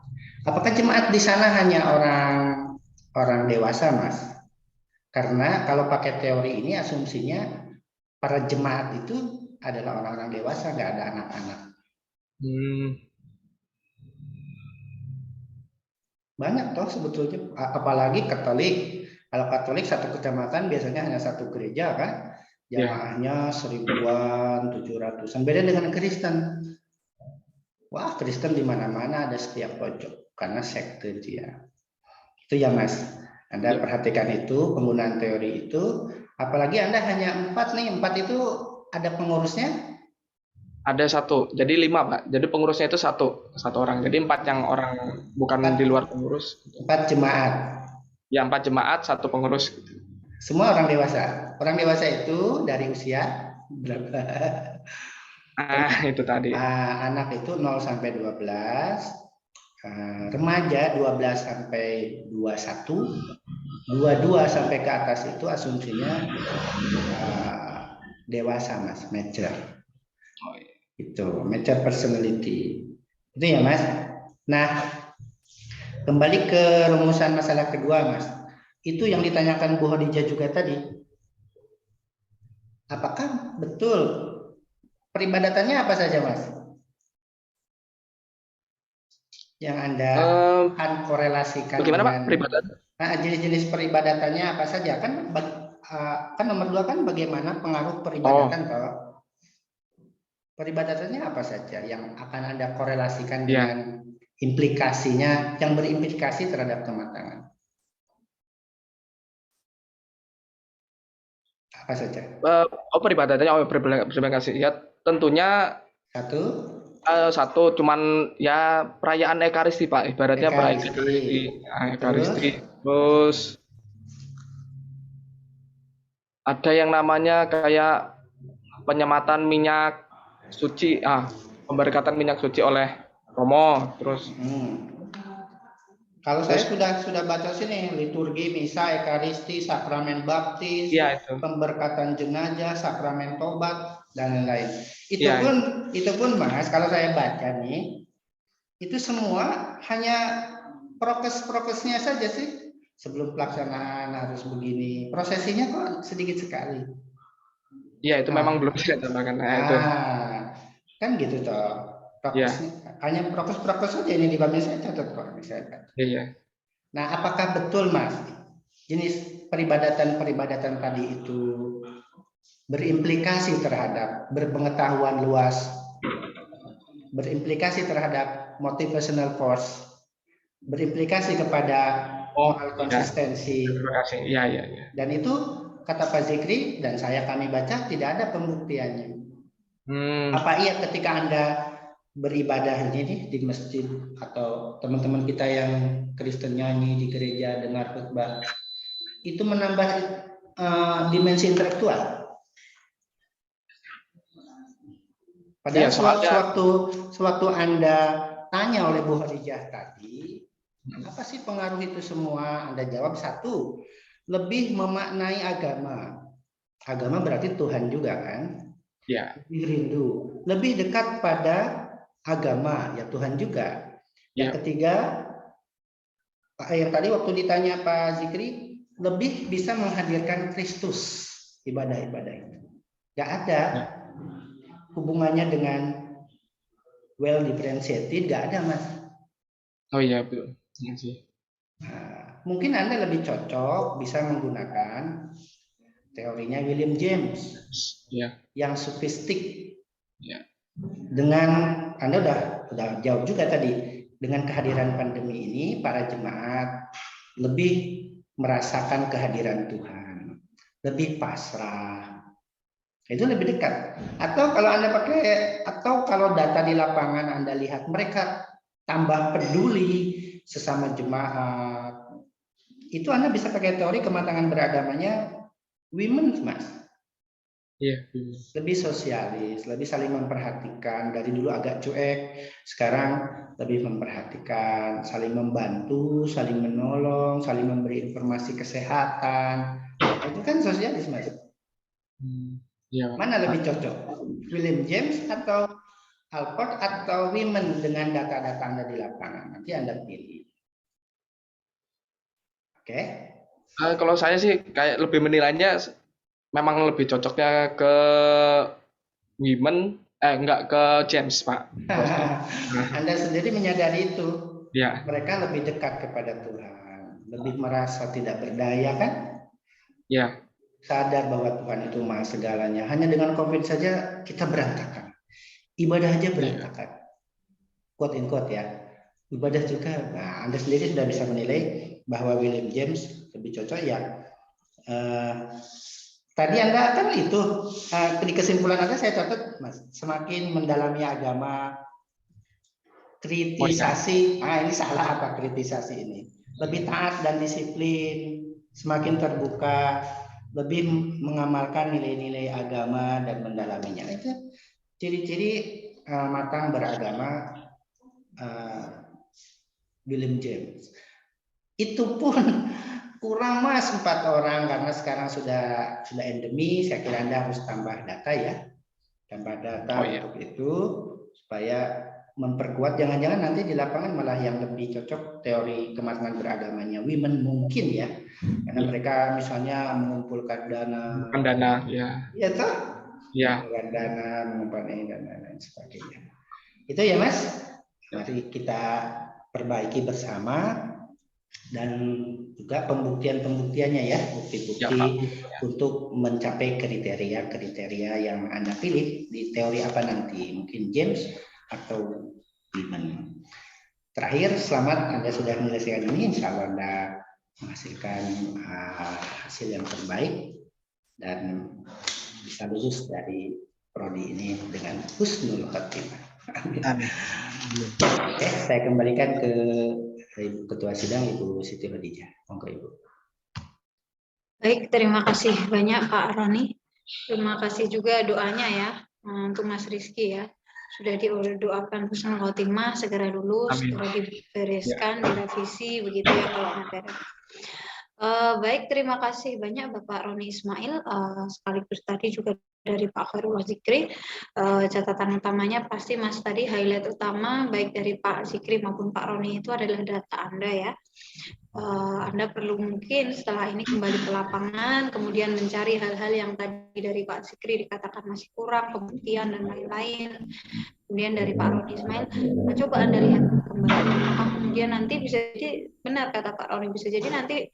Apakah jemaat di sana hanya orang dewasa, Mas? Karena kalau pakai teori ini asumsinya para jemaat itu adalah orang-orang dewasa, nggak ada anak-anak. Banyak toh sebetulnya, apalagi Katolik. Kalau Katolik satu kecamatan biasanya hanya satu gereja kan, jamaahnya 1000-an, 700-an. Beda dengan Kristen. Wah, Kristen di mana-mana, ada setiap pojok karena sekte dia. Itu ya, Mas. Anda perhatikan itu penggunaan teori itu. Apalagi Anda hanya 4 nih, 4 itu ada pengurusnya. Ada 1, jadi 5, Pak. Jadi pengurusnya itu satu orang. Jadi 4 yang orang bukan 4, di luar pengurus. 4 jemaat. Ya, 4 jemaat, 1 pengurus. Semua orang dewasa. Orang dewasa itu dari usia berapa? Itu tadi. Anak itu 0 sampai 12, remaja 12 sampai 21, 22 sampai ke atas itu asumsinya dewasa, Mas, mature. Itu mature personality. Itu ya, Mas. Nah, kembali ke rumusan masalah kedua, Mas. Itu yang ditanyakan Bu Khadijah juga tadi. Apakah betul peribadatannya apa saja, Mas? Yang Anda akan korelasikan bagaimana, dengan Pak, peribadatan? Jenis-jenis peribadatannya apa saja? Kan nomor 2 kan bagaimana pengaruh peribadatan toh? Peribadatannya apa saja yang akan Anda korelasikan dengan implikasinya yang berimplikasi terhadap kematangan? Apa saja? Peribadatannya, terima kasih. Ya, tentunya satu cuman ya perayaan Ekaristi, Pak. Ibaratnya perayaan Ekaristi. Terus ada yang namanya kayak penyematan minyak suci, pemberkatan minyak suci oleh Romo. Terus kalau saya sudah baca sini liturgi, misa, ekaristi, sakramen baptis, pemberkatan jenazah, sakramen tobat dan lain-lain. Itu pun Mas, kalau saya baca nih, itu semua hanya prokes-prokesnya saja sih. Sebelum pelaksanaan harus begini. Prosesinya kok sedikit sekali. Iya, itu memang belum saya tambahkan. Itu. Kan gitu toh. Hanya prokes-prokes saja ini di bawah saya catat kok. Iya. Nah, apakah betul, Mas, jenis peribadatan tadi itu berimplikasi terhadap berpengetahuan luas, berimplikasi terhadap motivational force, berimplikasi kepada moral konsistensi. Terima kasih. Iya. Dan itu kata Pak Zikri dan kami baca tidak ada pembuktiannya. Apa iya ketika Anda beribadah ini nih di masjid atau teman-teman kita yang Kristen nyanyi di gereja dengar khotbah itu menambah dimensi intelektual? Padahal sewaktu Anda tanya oleh Bu Khadijah tadi, apa sih pengaruh itu semua? Anda jawab satu, lebih memaknai agama. Agama berarti Tuhan juga kan? Ya. Lebih rindu, lebih dekat pada agama, ya Tuhan juga. Yang ketiga, yang tadi waktu ditanya Pak Zikri, lebih bisa menghadirkan Kristus ibadah-ibadah itu. Gak ada hubungannya dengan well differentiated, gak ada Mas. Oh iya betul. Nah, mungkin Anda lebih cocok bisa menggunakan teorinya William James yang sofistik. Dengan Anda udah jawab juga tadi, dengan kehadiran pandemi ini para jemaat lebih merasakan kehadiran Tuhan, lebih pasrah. Itu lebih dekat. Atau kalau data di lapangan Anda lihat mereka tambah peduli sesama jemaat. Itu Anda bisa pakai teori kematangan beragamanya women, Mas. Iya. Lebih sosialis, lebih saling memperhatikan. Dari dulu agak cuek, sekarang lebih memperhatikan, saling membantu, saling menolong, saling memberi informasi kesehatan. Itu kan sosialis, Mas. Mana lebih cocok? William James atau Alford atau women dengan data-data Anda di lapangan? Nanti Anda pilih. Oke. Kalau saya sih kayak lebih menilainya memang lebih cocoknya ke women, enggak ke James, Pak. Anda sendiri menyadari itu. Ya. Mereka lebih dekat kepada Tuhan, lebih merasa tidak berdaya kan? Ya. Sadar bahwa Tuhan itu maha segalanya. Hanya dengan COVID saja kita berantakan. Ibadah aja berantakan. Quote in quote ya. Ibadah juga. Nah, Anda sendiri sudah bisa menilai bahwa William James lebih cocok ya. Tadi Anda kan itu di kesimpulan Anda saya catat, Mas, semakin mendalami agama, kritisasi. Ini salah apa kritisasi ini? Lebih taat dan disiplin, semakin terbuka, lebih mengamalkan nilai-nilai agama dan mendalaminya. Itu ciri-ciri matang beragama William James. Itu pun kurang Mas 4 orang karena sekarang sudah endemi. Saya kira Anda harus tambah data ya, untuk itu supaya memperkuat. Jangan-jangan nanti di lapangan malah yang lebih cocok teori kematangan beragamanya women mungkin ya, karena mereka misalnya mengumpulkan dana, ya toh, mengumpulkan dana, mengumpulkan dan lain sebagainya. Itu ya Mas, mari kita perbaiki bersama. Dan juga pembuktiannya ya, bukti-bukti untuk mencapai kriteria yang Anda pilih di teori apa nanti, mungkin James atau Women. Terakhir, selamat Anda sudah menyelesaikan ini, insya Allah Anda menghasilkan hasil yang terbaik dan bisa lulus dari prodi ini dengan husnul khotimah. Amin. Oke, saya kembalikan ke Ibu Ketua Sidang, Ibu Siti Khadijah. Monggo Ibu. Baik, terima kasih banyak Pak Roni. Terima kasih juga doanya ya untuk Mas Rizky ya. Sudah didoakan husnul khotimah, segera lulus, segera dibereskan, direvisi begitu ya kalau materi. Baik, terima kasih banyak Bapak Roni Ismail, sekaligus tadi juga dari Pak Khairullah Zikri. Catatan utamanya pasti Mas tadi highlight utama baik dari Pak Zikri maupun Pak Roni itu adalah data Anda ya. Anda perlu mungkin setelah ini kembali ke lapangan, kemudian mencari hal-hal yang tadi dari Pak Zikri dikatakan masih kurang, pembuktian dan lain-lain. Kemudian dari Pak Roni Ismail, coba Anda lihat kembali. Kemudian nanti bisa jadi, benar kata Pak Roni, bisa jadi nanti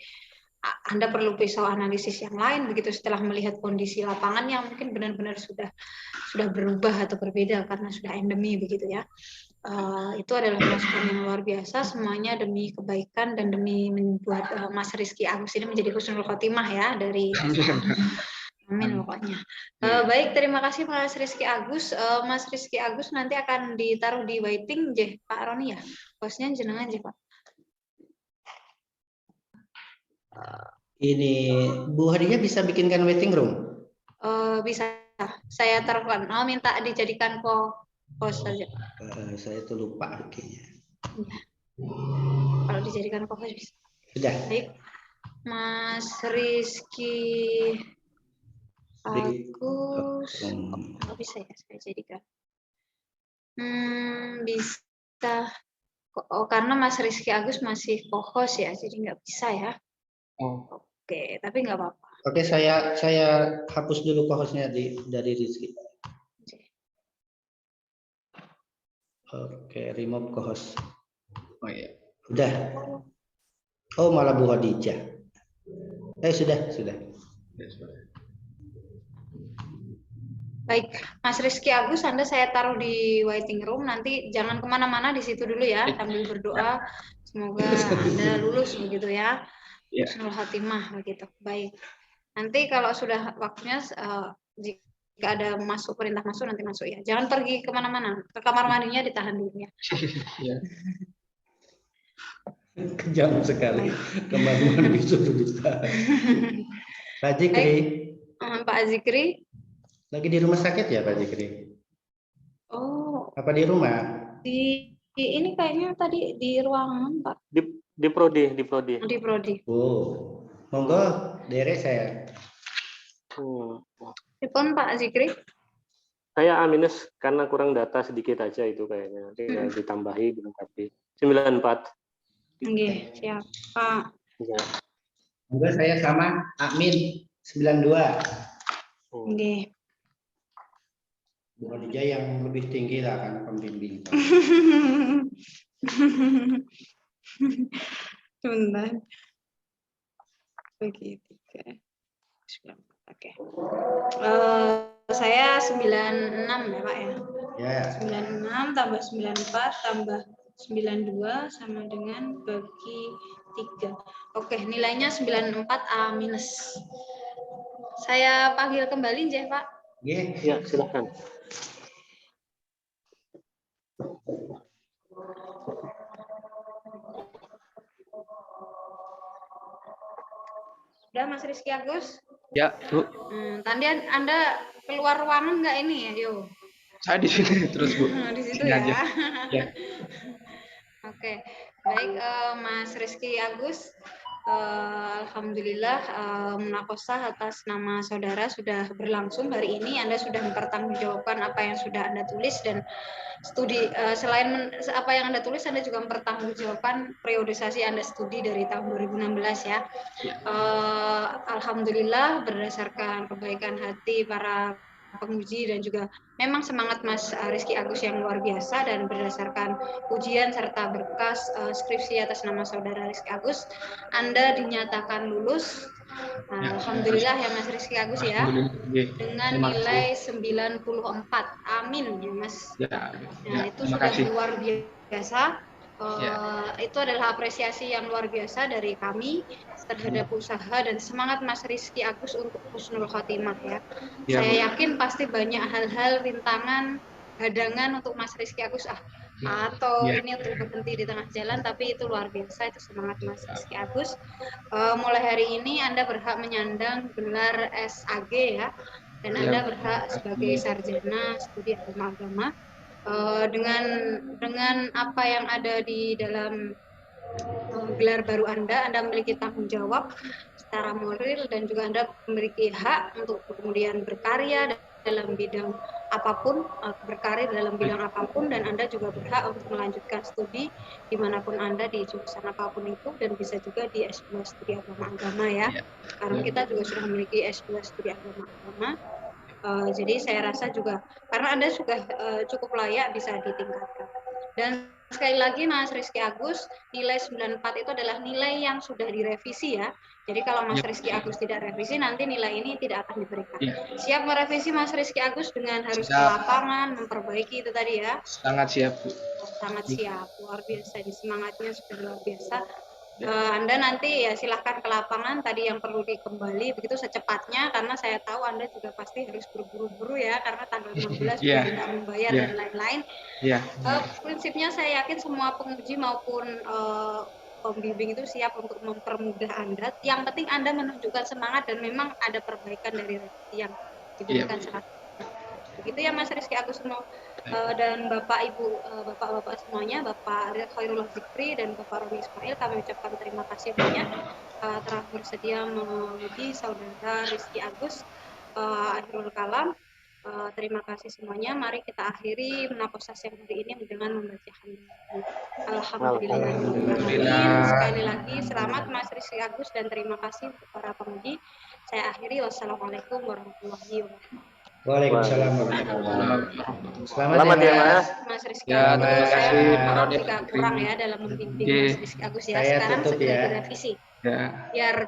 Anda perlu pisau analisis yang lain begitu setelah melihat kondisi lapangan yang mungkin benar-benar sudah berubah atau berbeda karena sudah endemi begitu ya. Itu adalah masukan yang luar biasa, semuanya demi kebaikan dan demi membuat Mas Rizky Agus ini menjadi husnul khotimah ya dari amin pokoknya. Baik, terima kasih Mas Rizky Agus. Mas Rizky Agus nanti akan ditaruh di waiting je Pak Roni ya. Bosnya jenengan aja Pak. Ini Bu Hadinya bisa bikinkan waiting room? Bisa. Saya taruhkan. Minta dijadikan host saja. Saya tuh lupa kayaknya. Kalau dijadikan host bisa. Sudah. Baik. Mas Rizky Agus. Nggak bisa ya saya jadikan. Bisa. Karena Mas Rizky Agus masih co-host ya, jadi nggak bisa ya. Oke, tapi nggak apa-apa. Oke, saya hapus dulu co-hostnya dari Rizky. Oke, remove co-host. Oh iya. Udah. Oh, malah Bu Khadijah. Sudah. Baik, Mas Rizky Agus, Anda saya taruh di waiting room. Nanti jangan kemana-mana, di situ dulu ya, sambil berdoa. Semoga Anda lulus begitu ya. Husnul Khotimah begitu. Baik. Nanti kalau sudah waktunya, jika ada perintah masuk, nanti masuk ya. Jangan pergi kemana-mana. Ke kamar mandinya ditahan dulu ya. Kejam sekali. Kamar mandi sudah ditahan. Pak Zikri. Pak Zikri. Lagi di rumah sakit ya Pak Zikri? Oh. Apa di rumah? Di ini kayaknya tadi di ruangan Pak. Di prodi. Di prodi. Oh, monggo derek saya. Telepon Pak Zikri. Saya A- karena kurang data sedikit aja itu kayaknya. Tinggal ditambahi dilengkapi. 94. Oke, siap Pak. Ya. Monggo saya sama Amin 92. Oke. Bu Khadijah yang lebih tinggi lah karena pembimbing. Sebentar. Bagi 3. Oke. Saya 96 ya Pak ya. Ya. 96 tambah 94 tambah 92 sama dengan bagi 3. Oke, nilainya 94 A-. Saya panggil kembali Jeh Pak. Ya, silakan. Sudah Mas Rizky Agus? Ya, Bu. Tadi Anda keluar ruangan nggak ini ya, Yo? Saya di sini terus, Bu. Di situ Sini ya. aja. Ya. Oke, baik Mas Rizky Agus. Alhamdulillah munakosah atas nama saudara sudah berlangsung hari ini. Anda sudah mempertanggungjawabkan apa yang sudah Anda tulis dan studi selain apa yang Anda tulis, Anda juga mempertanggungjawabkan periodisasi Anda studi dari tahun 2016 ya. Alhamdulillah berdasarkan kebaikan hati para penguji dan juga memang semangat Mas Rizky Agus yang luar biasa dan berdasarkan ujian serta berkas skripsi atas nama saudara Rizky Agus, Anda dinyatakan lulus. Alhamdulillah ya Mas Rizky Agus ya, dengan nilai 94. Amin ya Mas. Nah, itu sudah luar biasa. Itu adalah apresiasi yang luar biasa dari kami terhadap usaha dan semangat Mas Rizky Agus untuk husnul khotimah ya. Saya yakin pasti banyak hal-hal, rintangan, hadangan untuk Mas Rizky Agus atau ini untuk berhenti di tengah jalan, tapi itu luar biasa, itu semangat Mas Rizky Agus. Mulai hari ini Anda berhak menyandang gelar SAG ya, dan Anda berhak sebagai sarjana studi agama. Dengan apa yang ada di dalam gelar baru Anda memiliki tanggung jawab secara moral dan juga Anda memiliki hak untuk kemudian berkarya dalam bidang apapun, dan Anda juga berhak untuk melanjutkan studi dimanapun Anda di jurusan apapun itu, dan bisa juga di S2 studi agama ya. Karena kita juga sudah memiliki S2 studi agama. Jadi saya rasa juga karena Anda sudah cukup layak bisa ditingkatkan. Dan sekali lagi Mas Rizky Agus, nilai 94 itu adalah nilai yang sudah direvisi ya. Jadi kalau Mas Rizky Agus tidak revisi, nanti nilai ini tidak akan diberikan. Siap merevisi Mas Rizky Agus dengan harus ke lapangan, memperbaiki itu tadi ya? Sangat siap, Bu. sangat siap, luar biasa, di semangatnya sudah luar biasa. Anda nanti ya silahkan ke lapangan, tadi yang perlu dikembali begitu secepatnya, karena saya tahu Anda juga pasti harus berburu-buru ya, karena tanggal 16 juga tidak membayar dan lain-lain. Prinsipnya saya yakin semua penguji maupun pembimbing itu siap untuk mempermudah Anda. Yang penting Anda menunjukkan semangat dan memang ada perbaikan dari yang diberikan saat. Begitu ya Mas Rizky Agustinus dan Bapak Ibu, Bapak-bapak semuanya, Bapak Khairullah Zikri dan Bapak Roni Ismail, kami ucapkan terima kasih banyak telah bersedia menguji saudara Rizky Agus. Akhirul kalam, terima kasih semuanya. Mari kita akhiri menapos yang hari ini dengan membaca Alhamdulillah. Sekali lagi selamat Mas Rizky Agus dan terima kasih untuk para penguji. Saya akhiri, wassalamualaikum warahmatullahi wabarakatuh. Waalaikumsalam warahmatullahi wabarakatuh. Selamat ya Mas. Mas Rizky Ya, Agus. terima kasih Pak Roni. Jika kurang ya dalam membimbing Mas Rizky Agus ya. Saya sekarang tutup segera ya. direvisi. Ya. Biar